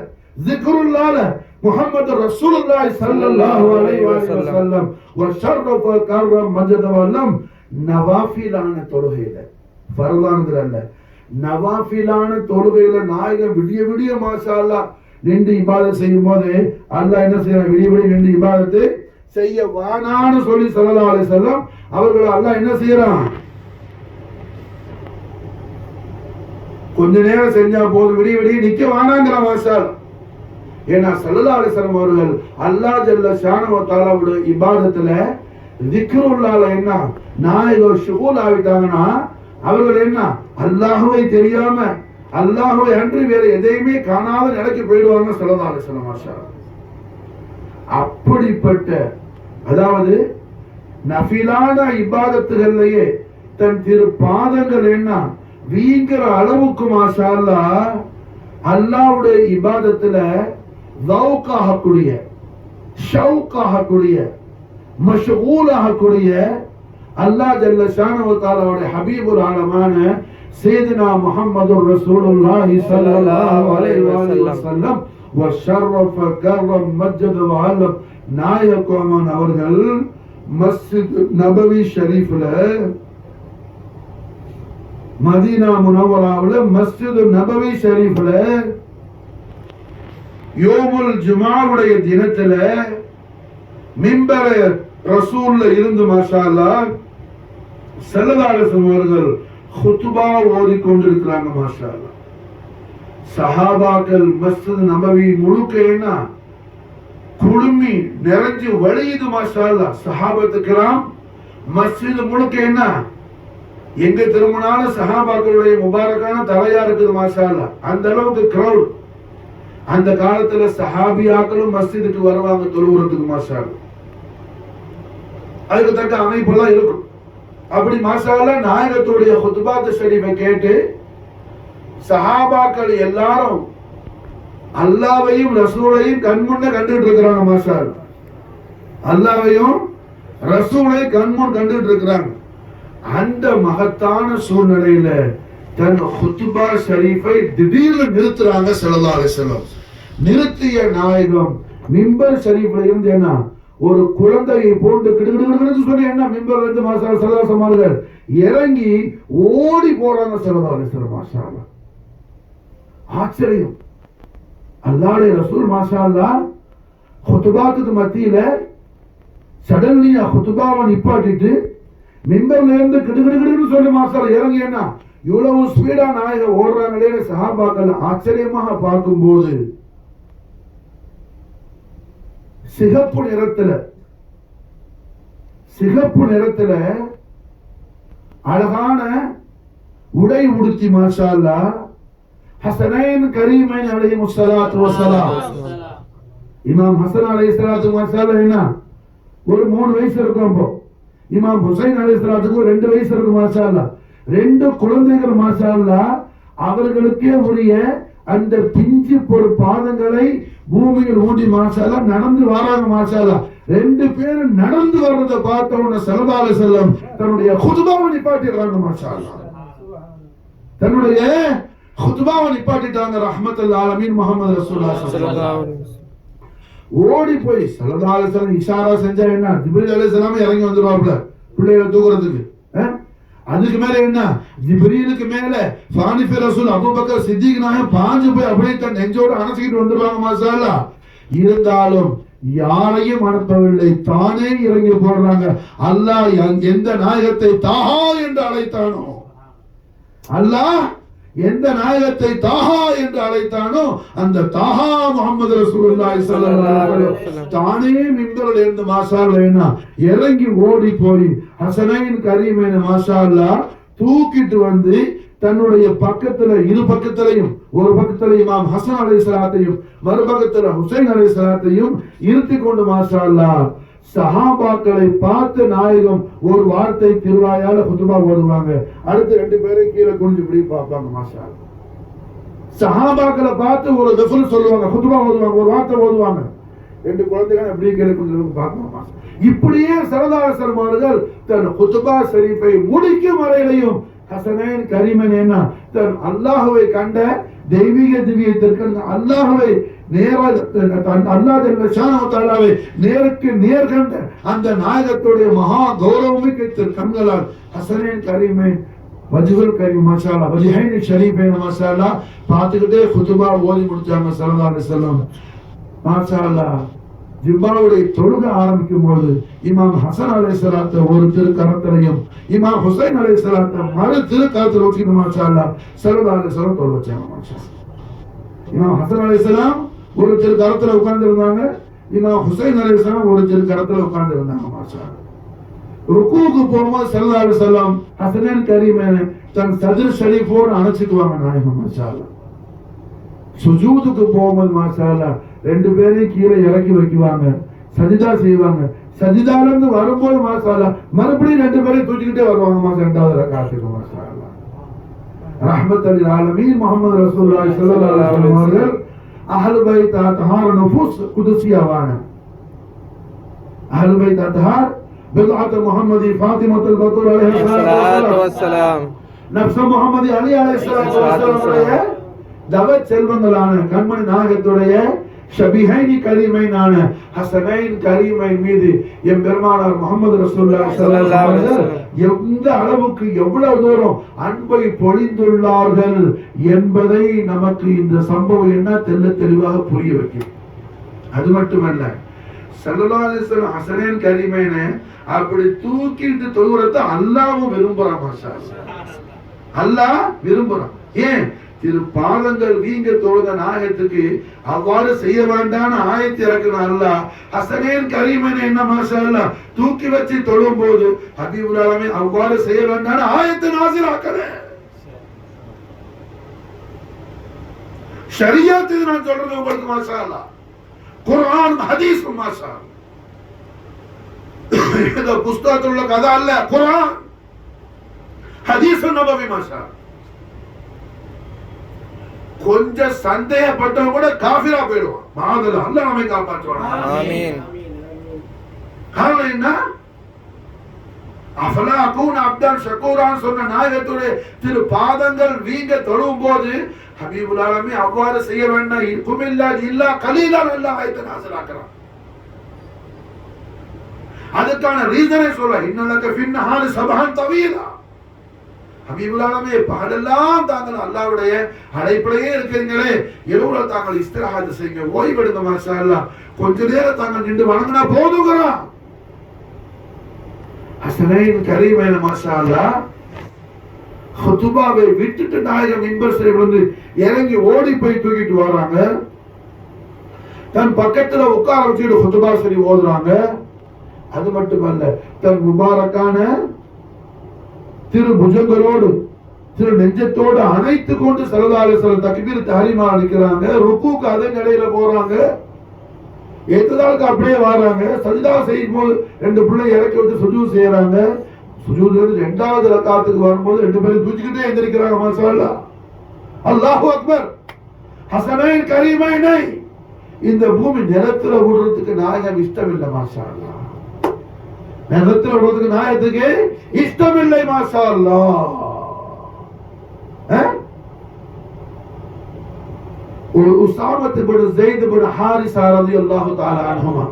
ذிக்ருல்லாஹ் முஹம்மது ரசூலுல்லாஹி ஸல்லல்லாஹு அலைஹி வஸல்லம் வஷரஃப கர்ரம் மஜத வல்லம் நவாஃபிலான தொழுகையில, ஃபர்லானதுல அல்ல, நவாஃபிலான தொழுகையில நாயகம் விடிய விடிய மாஷா அல்லாஹ் நின்று இபாதத் செய்யும் போது அல்லாஹ் என்ன செய்யறான், விடிய விடிய நின்று இபாதத்து செய்ய வானான்னு சொல்லி ஸல்லல்லாஹு அலைஹி வஸல்லம் அவர்கள் அல்லாஹ் என்ன செய்யறான், கொஞ்ச நேரம் செஞ்சா போதும், விடிய விடிய நிக்க வானாங்கிற மாஷா அல்லாஹ். ஏன்னா ஸல்லல்லாஹு அலைஹி வஸல்லம் அவர்கள் அல்லாஹ் ஜல்ல ஷானஹு வ தஆலாவுடைய இபாதத்துல ذிக்ருல்லாஹ்ல என்ன நாயகம் ஷுகூல் ஆயிட்டாங்கன்னா அவர்கள் என்ன அல்லாஹ்வை தெரியாம அல்லாஹ்வை அன்றி வேற எதையுமே காணாத நிலைக்கு போயிடுவாங்க ஸல்லல்லாஹு அலைஹி வஸல்லம் மாஷா அல்லாஹ். அப்படிப்பட்ட அதாவது நஃபிலான இபாதத்துகள்லயே தன் திரு பாதங்கள் என்ன வீங்கிற அளவுக்கு மாஷா அல்லாஹ் அல்லாஹ்வுடைய இபாதத்துல தௌகாகக்கூடிய ஷௌகாகக்கூடிய மஷ்கூலாகக்கூடிய அல்லாஹ் ஜல்ல ஷானஹு வ தஆலாவுடைய ஹபீபுல் ஆலமான சையதுனா முஹம்மதுர் ரசூலுல்லாஹி ஸல்லல்லாஹு அலைஹி வஸல்லம் வஷரஃப கர்ரம் மஜ்ஜத வ அலம் நாயகம் அவர்கள் மஸ்ஜித் நபவி ஷரீஃப்ல மதீனா முனவ்வராவுல மஸ்ஜித் நபவி ஷரீஃப்ல யோமுல் ஜுமாவுடைய தினத்துல மிம்பர ரசூல்ல இருந்து மாஷா அல்லாஹ் ஸல்லல்லாஹு அலைஹி வஸல்லம் அவர்கள் குத்பா ஓதி கொண்டிருக்கிறாங்க மாஷா அல்லாஹ். சஹாபாக்கள் மஸ்ஜித் நபவி முழுக்க என்ன குழுமி நிறைஞ்சு வழியுது மாஷா அல்லாஹ். சஹாபத்து கிராம் மஸ்ஜித் முழுக்க என்ன எங்க திரும்பினாலும் சஹாபாக்களுடைய முபாரக்கான தலையா இருக்குது மாஷா அல்லாஹ். அந்த அளவுக்கு கிரௌட். அந்த காலத்துல சஹாபியாக்களும் மஸ்ஜிதுக்கு வருவாங்க தொழுவுறதுக்கு மாஷா அல்லாஹ். அதுக்கு தக்க அமைப்பெல்லாம் இருக்கும். அப்படி மாஷா அல்லாஹ் நாயகத்துடைய குத்பாத் ஷரீஃபை கேட்டு சஹாபாக்கள் எல்லாரும் அல்லாஹ்வையும் ரசூலையும் கண்முன்ன கண்டுட்டு இருக்கிறாங்க மாஷா அல்லாஹ். அல்லாஹ்வையும் ரசூலை கண்முன் கண்டுட்டு இருக்கிறாங்க. அந்த மகத்தான சூழ்நிலையில தன் குத்பா ஷரீஃபை திடீர்னு நிறுத்துறாங்க ஸல்லல்லாஹு அலைஹி வஸல்லம். நிறுத்திய நாயகம் மிம்பர் ஷரீஃப்ல இருந்து என்ன ஒரு குழந்தையை போட்டு கிடுகிடுன்னு சொல்லி என்ன மிம்பர்ல இருந்து மாஷா ஸல்லல்லாஹு அலைஹி வஸல்லம் இறங்கி ஓடி போறாங்க ஸல்லல்லாஹு அலைஹி வஸல்லம் மாஷா அல்லாஹ். ஆச்சரியம். அல்லாஹ்வுடைய ரசூல் மாஷா அல்லாஹ் குத்பாத்துக்கு மத்தியில சடன்லியா குத்பாவை நிப்பாட்டிட்டு மிம்பர்ல இருந்து கிடுகிடுன்னு சொல்லி மாஷா இறங்கி என்ன இவ்வளவு ஸ்பீடா நாயகம் ஓடுறாங்களே சஹாபாக்கள் ஆச்சரியமாக பார்க்கும்போது சிகப்பு நிறத்துல அழகான உடை உடுத்தி மாஷா அல்லாஹ் ஹஸனைன் கரீமைன் அலைஹிஸ்ஸலாத்து வஸ்ஸலாம். இமாம் ஹஸன் அலைஹிஸ்ஸலாத்து வஸ்ஸலாம் என்ன ஒரு 3 வயசு இருக்கும். அப்போ இமாம் ஹுசைன் அலைஹிஸ்ஸலாத்துக்கு 2 வயசு இருக்கும் மாஷா அல்லாஹ். 2 குழந்தைகள் மாஷா அல்லாஹ் அவர்களுக்கே உரிய அந்த பிஞ்சு பொறு பாதங்களை பூமியில் ஊண்டி மாஷால்லா நடந்து வராங்க மாஷால்லா. ரெண்டு பேரும் நடந்து வர்றதை பார்த்த உடனே ஸல்லல்லாஹு அலைஹி வஸல்லம் தன்னுடைய குதுபாவை நிப்பாட்டிடுறாங்க மாஷால்லா. தன்னுடைய குதுபாவை நிப்பாட்டிட்டாங்க. ரஹ்மத்துல் ஆலமீன் முஹம்மது ரசூலுல்லாஹி ஸல்லல்லாஹு அலைஹி வஸல்லம் ஓடி போய் ஸல்லல்லாஹு அலைஹி வஸல்லம் இஷாரா செஞ்சா என்ன, ஜிப்ரீல் அலைஹிஸ்ஸலாம் இறங்கி வந்துருவாப்ல பிள்ளைகளை தூக்குறதுக்கு. அதுக்கு மேல என்ன, ஜிப்ரீலுக்கு மேல ஃபானிஃபி ரசூல் அபூபக்கர் சித்திக் நாயகம் பாஞ்சு போய் அப்படியே தன் நெஞ்சோடு அணைச்சிக்கிட்டு வந்துருவாங்க மாஷால்லா. இருந்தாலும் யாரையும் அனுப்பவில்லை, தானே இறங்கி போடுறாங்க. அல்லாஹ் எந்த நாயகத்தை தாஹா என்று அழைத்தானோ, அல்லாஹ் எந்த நாயகத்தை தாஹா என்று அழைத்தானோ அந்த தாஹா முஹம்மது ரசூலுல்லாஹி ஸல்லல்லாஹு அலைஹி வஸல்லம் தானே மிம்பரில் இருந்து மாஷால்லா இறங்கி ஓடி போய் ஹசனைன் கரீமைன் மாஷால்லா தூக்கிட்டு வந்து தன்னுடைய பக்கத்துல இரு பக்கத்திலையும், ஒரு பக்கத்துல இமாம் ஹசன் அலைஹிஸ்ஸலாத்தையும் மறுபக்கத்துல ஹுசைன் அலைஹிஸ்ஸலாத்தையும் இருத்தி கொண்டு மாஷால்லா சஹாபாக்களை பார்த்து நாயகம் ஒரு வார்த்தை திருவாயால குதுபா ஓதுவாங்க. அடுத்து ரெண்டு பேரும் கீழே குனிஞ்சு இப்படி பார்ப்பாங்க மாஷால்லா. சஹாபாக்களை பார்த்து ஒரு தஃபல் சொல்லுவாங்க, குதுபா ஓதுவாங்க, ஒரு வார்த்தை ஓதுவாங்க. ரெண்டு குழந்தைகள் அப்படியே கீழே குனிஞ்சு பார்ப்பாங்க. இப்படியே ஸல்லல்லாஹு அலைஹி வஸல்லம் அவர்கள் தன் குதுபா ஷரீஃபை முடிக்கும் வரையிலையும் ஹசனைன் கரீமன் என்ன தன் அல்லாஹ்வை கண்ட தெய்வீக திவ்யத்திற்கு அல்லாஹ்வை நேருக்கு நேர் கண்ட அந்த நாயகத்துடைய மகா கௌரவமிக்க கண்களால் ஹசனைன் கரீமைன் வஜ்ஹுல் கரீம் மாஷால்லா வஜ்ஹைன் ஷரீஃபைன் மாஷால்லா பார்த்துக்கிட்டே குதுபா ஓதி முடிச்சாங்க ஸல்லல்லாஹு அலைஹி வஸல்லம் மாஷால்லா. ஜும்மாவுடைய தொழுக ஆரம்பிக்கும் போது இமாம் ஹசன் அலைஹிஸ்ஸலாத்தை ஒரு திருக்கரத்திலையும் இமாம் ஹுசைன் அலைஹிஸ்ஸலாத்தை மறு திருக்கரத்தில் வச்சுக்கிட்டு மாஷால்லா ஸல்லல்லாஹு அலைஹி வஸல்லம் தொழ வச்சாங்க மாஷால்லா. இமாம் ஹசன் அலைஹிஸ்ஸலாம் ஒரு திருக்கரத்துல உட்கார்ந்து இருந்தாங்க, இமாம் ஹுசைன் அலைஹிஸ்ஸலாம் ஒரு திருக்கரத்துல உட்கார்ந்து இருந்தாங்க மாஷால்லா. ருக்கூக்கு போகும்போது ஸல்லல்லாஹு அலைஹி வஸல்லம் ஹசனைன் கரீமைன் தன் சத்ர் ஷரீஃபோடு அணைச்சிக்குவாங்க நாயகம் மாஷால்லா. சுஜூதுக்கு போகும்போது மாஷால்லா ரெண்டு பேரையும் கீழே இறக்கி வைக்குவாங்க, சஜிதா செய்வாங்க. சஜிதால இருந்து வரும்போது மாஷால்லா மறுபடியும் ரெண்டு பேரையும் தூக்கிக்கிட்டே வருவாங்க ரெண்டாவது ரக்காத்துக்கு மாஷால்லா. ரஹ்மத்துல் ஆலமீன் முஹம்மது ரசூலுல்லாஹி ஸல்லல்லாஹு அலைஹி வஸல்லம் அவர்கள் அஹ்லு பைத் அத்ஹார் நஃபுஸ் குதுசியாவான அஹ்லு பைத் அத்ஹார் பித்அத் முஹம்மதி ஃபாத்திமத்துல் பத்தூல் அலைஹிஸ்ஸலாத்து வஸ்ஸலாம் நஃப்ஸ் முஹம்மதி அலி அலைஹிஸ்ஸலாத்து வஸ்ஸலாம் தவ செல்வங்களான கண்மணி நாயகத்துடைய ஷபிஹைனி கரீமைனான ஹசனைன் கரீமைன் மீது எம் பெருமானார் முஹம்மது ரசூலுல்லாஹி ஸல்லல்லாஹு அலைஹி வஸல்லம் எந்த அளவுக்கு எவ்வளவு தூரம் அன்பை பொழிந்துள்ளார்கள் என்பதை நமக்கு இந்த சம்பவம் என்ன தெளிவாக புரிய வைக்கும். அது மட்டுமல்ல, ஸல்லல்லாஹு அலைஹி வஸல்லம் ஹசனைன் கரீமைனை அப்படி தூக்கிட்டு தொழுகிறத அல்லாஹ்வும் விரும்புறான் மாஷாஅல்லாஹ். அல்லாஹ் விரும்புறான். ஏன்? திரு பாதங்கள் வீங்க தொழுத நாயகத்துக்கு அவ்வாறு செய்ய வேண்டாம் ஆயத்தை இறக்குன அல்லாஹ் ஹசனைன் கரீமைன் என்ன மாஷால்லா தூக்கி வச்சு தொழும் போது ஹபீபுல் ஆலமீன் அவ்வாறு செய்ய வேண்டாம் ஆயத்தை நாஸில் ஆக்கல. ஷரியத் இது நான் சொல்றது உங்களுக்கு மாஷால்லா, குர்ஆன் ஹதீஸ் மாஷால்லா. இது புஸ்தகத்தில் உள்ள கதை அல்ல, குர்ஆன் ஹதீஸ் நபவி மாஷால்லா. கொஞ்சம் சந்தேகப்பட்டவங்க கூட காஃபிரா போயிடுவான். மாதல அல்லாஹ் நம்மை காப்பாற்றுவான். ஆமீன். காரணம் என்ன? அஃபலா அகூன அப்தான் ஷகூரான் சொன்ன நாயகத்துடைய திரு பாதங்கள் வீங்க தொழும் போது ஹபீபுல் ஆலமீன் அவ்வாறு செய்ய வேண்டாம் இருக்குமில்லா இல்லா கலீலான் அல்லாஹ் ஆயத்தை நாஸிலாக்குறான். அதுக்கான ரீசனை சொல்ல இன்னலக ஃபின்னஹாரி சபஹன் தவீலா. ஹபீபுல் ஆலமீன் பகலெல்லாம் தாங்கள் அல்லாஹ்வுடைய அழைப்பிலேயே இருக்கிறீங்களே, இரவுல தாங்கள் இஸ்திராஹத் செய்யுங்க, ஓய்வெடுங்க மாஷாஅல்லாஹ், கொஞ்ச நேரம் தாங்கள் நின்று வணங்கினா போதுங்கிறான். ஹசனைன் கரீமைன் மாஷாஅல்லாஹ் குதுபாவை விட்டுட்டு நாயகம் மிம்பர் விழுந்து இறங்கி ஓடி போய் தூக்கிட்டு வராங்க. தன் பக்கத்துல உட்கார வச்சுட்டு குதுபா ஷரீஃப் ஓதுறாங்க. அது மட்டுமல்ல, தன் முபாரக்கான திரு புஜங்களோடு திரு நெஞ்சத்தோடு அணைத்து கொண்டு ஸல்லல்லாஹு அலைஹி வஸல்லம் தக்பீர் தஹரீமா அளிக்கிறாங்க. ருக்கூக்கு அதே நிலையில போறாங்க, ஏத்ததாலுக்கு அப்படியே வராங்க. சஜ்தா செய்யும் போது ரெண்டு பிள்ளை இறக்கி வச்சு சுஜூத் செய்யறாங்க. சுஜூத்ல இருந்து இரண்டாவது ரக்காத்துக்கு வரும்போது ரெண்டு பேரும் தூக்கிக்கிட்டே எந்திரிக்கிறாங்க மாஷாஅல்லாஹ். அல்லாஹு அக்பர். ஹசனைன் கரீமைனை இந்த பூமி நிலத்துல விடுறதுக்கு நாயகம் இஷ்டம் இல்லை மாஷா அல்லாஹ். நிலத்துல விடுறதுக்கு நாயகத்துக்கு இஷ்டம் இல்லை மாஷா அல்லாஹ். உஸாமத் இப்னு ஸைத் இப்னு ஹாரிஸா ரலியல்லாஹு தஆலா அன்ஹுமா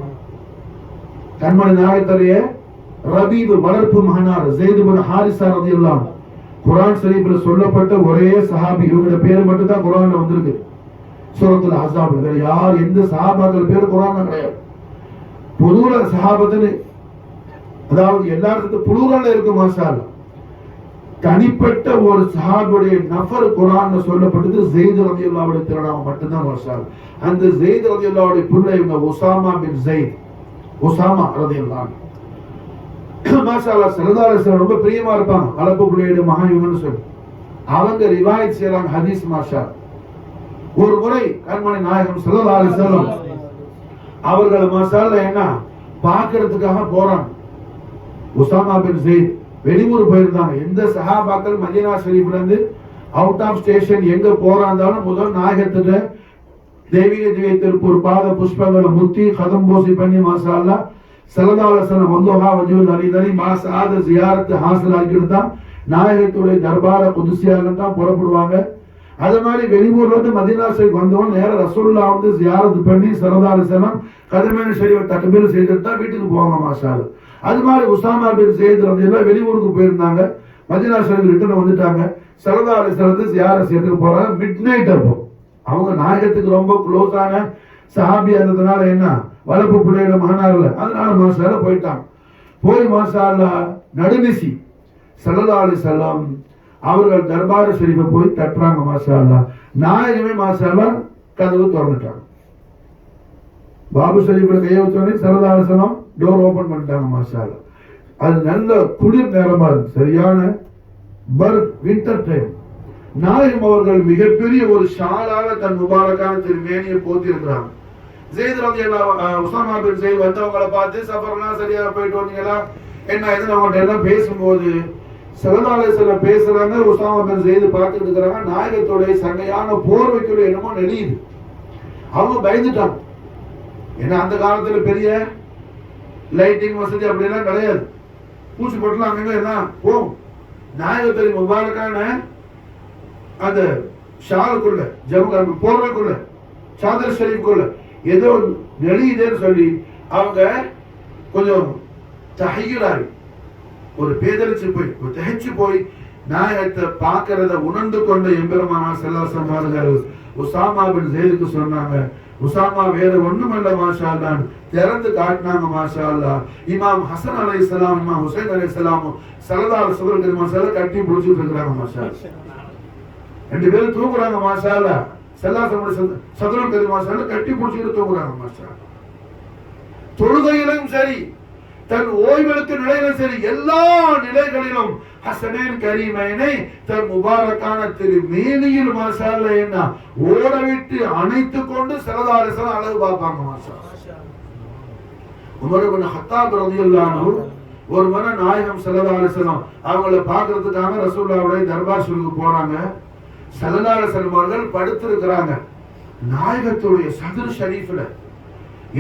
கண்மணி நாயகத்தரைய ரபீப் வளர்ப்பு மகனார் ஸைத் இப்னு ஹாரிஸா ரலியல்லாஹு குர்ஆன் ஷரீஃப்ல சொல்லப்பட்ட ஒரே சஹாபி. இவங்க பேர் மட்டும் தான் குர்ஆன்ல வந்திருக்கு சூரத்துல் அஹ்ஸாப்ல. வேற யார் எந்த சஹாபாக்கள் பேர் குர்ஆன்ல கிடையாது. புளூரல் சஹாபத்துன்னு, அதாவது எல்லாத்துக்கும் புளூரல்ல இருக்கு மாஷா அல்லாஹ். தனிப்பட்ட ஒரு சஹாபியுடைய நஃபர் குர்ஆன்ல சொல்லப்பட்டது ஸைத் ரலியல்லாஹு திருநாமம் மட்டும்தான் மாஷா அல்லாஹ். அந்த ஸைத் ரலியல்லாஹு பிள்ளை இவங்க உஸாமா பின் ஸைத், உஸாமா ரலியல்லாஹு மாஷா அல்லாஹ். ஸல்லல்லாஹு அலைஹி வஸல்லம் ரொம்ப பிரியமா இருப்பாங்க. வளர்ப்பு பிள்ளையோட மகன் இவங்கன்னு சொல்லி அவங்க ரிவாயத் செய்யறாங்க ஹதீஸ் மாஷா. ஒரு முறை கண்மணி நாயகம் ஸல்லல்லாஹு அலைஹி வஸல்லம் அவர்கள் மாஷா அல்லாஹ் என்ன பார்க்கிறதுக்காக போறாங்க. உஸாமா பின் ஸைத் வெளியூர் போயிருந்தாங்க. எந்த சஹாபாக்கள் மதீனா ஷரீஃப்ல இருந்து அவுட் ஆஃப் ஸ்டேஷன் எங்க போறாந்தாலும் முதல் நாயகத்துல தெய்வீக திவ்ய திருப்பூர் பாத புஷ்பங்களை முத்தி கதம் போசி பண்ணி மாஷா அல்லாஹ் ஸல்லல்லாஹு அலைஹி வஸல்லம் வல்லஹா வஜ்ஹுல் அலீதனி மாசாத ஜியாரத் ஹாசில் ஆக்கிட்டு தான் நாயகத்துடைய தர்பார குதுசியாக தான் புறப்படுவாங்க. அது மாதிரி வெளியூர்ல இருந்து மதீனா ஷரீஃப் வந்தவன் நேர ரசூலுல்லாஹ் வந்து ஜியாரத் பண்ணி ஸல்லல்லாஹு அலைஹி வஸல்லம் கதமேன் ஷரீஃபை தக்பீர் செய்துட்டு தான் வீட்டுக்கு போவாங்க மாஷா அல்லாஹ். அது மாதிரி உஸாமா பின் ஸைத் ரலியல்லாஹு வெளியூருக்கு போயிருந்தாங்க. மதீனா ஷரீஃப் ரிட்டர்ன் வந்துட்டாங்க. ஸல்லல்லாஹு அலைஹி வஸல்லம் ஜியாரத் செய்யறதுக்கு போறாங்க. மிட் நைட் அப்போ அவங்க நாயகத்துக்கு ரொம்ப க்ளோஸான சஹாபியா இருந்ததுனால என்ன வளர்ப்பு பிள்ளையோட மகனார்ல, அதனால மாஷா அல்லாஹ் போயிட்டாங்க. போய் மாஷா அல்லாஹ் நடுநிசி ஸல்லல்லாஹு அலைஹி வஸல்லம் அவர்கள் தர்பார் ஷரீஃபை போய் தட்டுறாங்க மாஷா அல்லாஹ். நாயகமே மாஷா அல்லாஹ் கதவு திறந்துட்டாங்க. பாபு ஷரீஃப்ல கையை வச்சோடனே ஸல்லல்லாஹு அலைஹி வஸல்லம் டோர் ஓபன் பண்ணிட்டாங்க மாஷா அல்லாஹ். அது நல்ல குளிர் நேரமா இருக்கு, சரியான வின்டர் டைம். நாயகம் அவர்கள் மிகப்பெரிய ஒரு ஷாலால தன் முபாரக்கான திருமேனியை போத்தி இருக்கிறாங்க. ஸைத் ரலியல்லாஹு உஸாமா பின் ஸைத் வந்தவங்களை பார்த்து சஃபர்லாம் சரியா போயிட்டு வந்தீங்களா என்ன எதுன்னு அவங்க எல்லாம் பேசும்போது ஸல்லல்லாஹு அலைஹி வஸல்லம் பேசுறாங்க. உஸாமா பின் ஸைத் பார்த்துட்டு இருக்கிறாங்க. நாயகத்தோடைய சங்கையான போர்வைக்குள்ள என்னமோ நெளியுது. அவங்க பயந்துட்டாங்க. ஏன்னா அந்த காலத்துல பெரிய லைட்டிங் வசதி அப்படிலாம் கிடையாது. பூச்சி போட்டுலாம் அங்கங்க என்ன போகும். நாயகத்துடைய முபாரக்கான அந்த ஷாலுக்குள்ள ஜம்மு போர்வைக்குள்ள சாதர் ஷரீஃப்குள்ள ஏதோ நெளியுதேன்னு சொல்லி அவங்க கொஞ்சம் தஹய்யுராகி ஒரு பேதலிச்சு போய் ஒரு தஹச்சு போய் நாயகத்தை பார்க்கறத உணர்ந்து கொண்ட எம்பெருமானார் ஸல்லல்லாஹு அலைஹி வஸல்லம் அவர்கள் உஸாமா பின் ஸைதுக்கு சொன்னாங்க. உஸாமா வேற ஒண்ணுமல்ல மாஷா அல்லாஹ் திறந்து காட்டினாங்க மாஷா அல்லாஹ். இமாம் ஹசன் அலைஹிஸ்ஸலாம் இமாம் ஹுசைன் அலைஹிஸ்ஸலாம் ஸல்லல்லாஹு அலைஹி வஸல்லம் மாஷா கட்டி பிடிச்சிட்டு இருக்காங்க மாஷா. ரெண்டு பேரும் தூங்குறாங்க மாஷா அல்லாஹ். ஸல்லல்லாஹு அலைஹி வஸல்லம் சதுரல் கரீம் மாஷா அல்லாஹ் கட்டி பிடிச்சிட்டு தூங்குறாங்க மாஷா. தொழுகையிலும் சரி தன் ஓய்வெடுத்த நிலையிலும் சரி எல்லா நிலைகளிலும் ஹசனேன் கரீமைனை தன் முபாரக்கான திருமேனியில் மாஷா அல்லாஹ் என்ன ஓடவிட்டு அணைத்து கொண்டு ஸல்லல்லாஹு அலைஹி வஸல்லம் அழகு பார்ப்பாங்க மாஷா. உமர் இப்னு ஹத்தாப் ரலியல்லாஹு அன்ஹு ஒரு முறை நாயகம் ஸல்லல்லாஹு அலைஹி வஸல்லம் அவங்களை பார்க்கிறதுக்காக ரசூலுல்லாஹ்வுடைய தர்பார் ஷரீஃப்க்கு போறாங்க. ஸல்லல்லாஹு அலைஹி வஸல்லம் அவர்கள் படுத்திருக்கிறாங்க. நாயகத்துடைய சதுர் ஷரீஃப்ல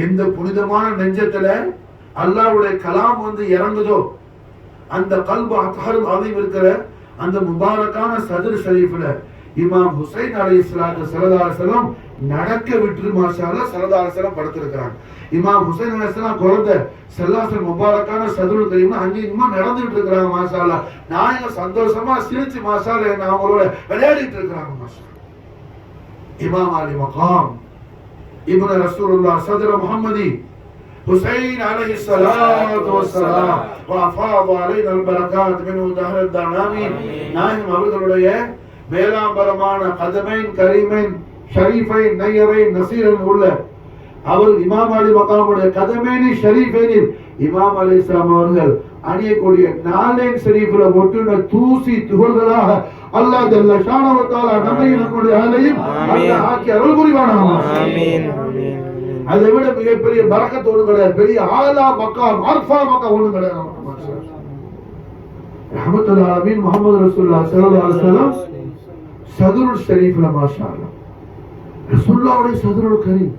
எந்த புனிதமான நெஞ்சத்துல அல்லாஹ்வுடைய கலாம் வந்து இறங்குதோ அந்த கல்பு அத்ஹர் அலீம் இருக்கிற அந்த முபாரக்கான சதுர் ஷரீஃப்ல இமாம் ஹுசைன் அலைஹிஸ்ஸலாத்து ஸல்லல்லாஹு அலைஹி வஸல்லம் நடக்க விட்டு மாஷா அல்லாஹ் ஸல்லல்லாஹு அலைஹி வஸல்லம் படுத்திருக்கிறாங்க. இமாம் ஹுசைன் அலைஹிஸ்ஸலாம் குழந்தை ஸல்லல்லாஹு அலைஹி வஸல்லம் முபாரக்கான சதுர் கரீம்ல அங்கேயுமா நடந்துட்டு இருக்காங்க மாஷா அல்லாஹ். நாயகம் சந்தோஷமா சிரிச்சு மாஷா அல்லாஹ் அவங்களோட விளையாடிட்டு இருக்காங்க மாஷா. இமாம் அலி மகாம் இப்னு ரசூலுல்லாஹ் சத்ர முஹம்மதி حسين عليه الصلاة والسلام وافاض علينا البركات منه دهر الدعامين. நாயகம் அவர்களுடைய மேலாம்பரமான கதமைன் கரீமைன் ஷரீஃபைன் நையரைன் நசீரன் உள்ள அவர் இமாம் அலி மகாமுடைய கதமைனி ஷரீஃபைனில் இமாம் அலைஹிஸ்ஸலாம் அவர்கள் அணியக்கூடிய நாலைன் ஷரீஃப்ல ஒட்டுன தூசி துகள்களாக அல்லாஹ் ஜல்ல ஷானஹு வ தஆலா நம்மையும் நம்முடைய அஹலையும் அல்லாஹ் ஆக்கி அருள் புரிவானாக. ஆமீன். அதை விட மிகப்பெரிய பரக்கத் ஒன்று கிடையாது. பெரிய ஆலா மக்காம் அர்ஃபா மக்கா ஒன்று கிடையாது. ரஹ்மத்துல் ஆலமீன் முஹம்மது ரசூலுல்லாஹ் ஸல்லல்லாஹு அலைஹி வஸல்லம் சதுருல் ஷரீஃப்ல மாஷா அல்லாஹ் ரசூலுல்லாஹ்வுடைய சதுருல் கரீம்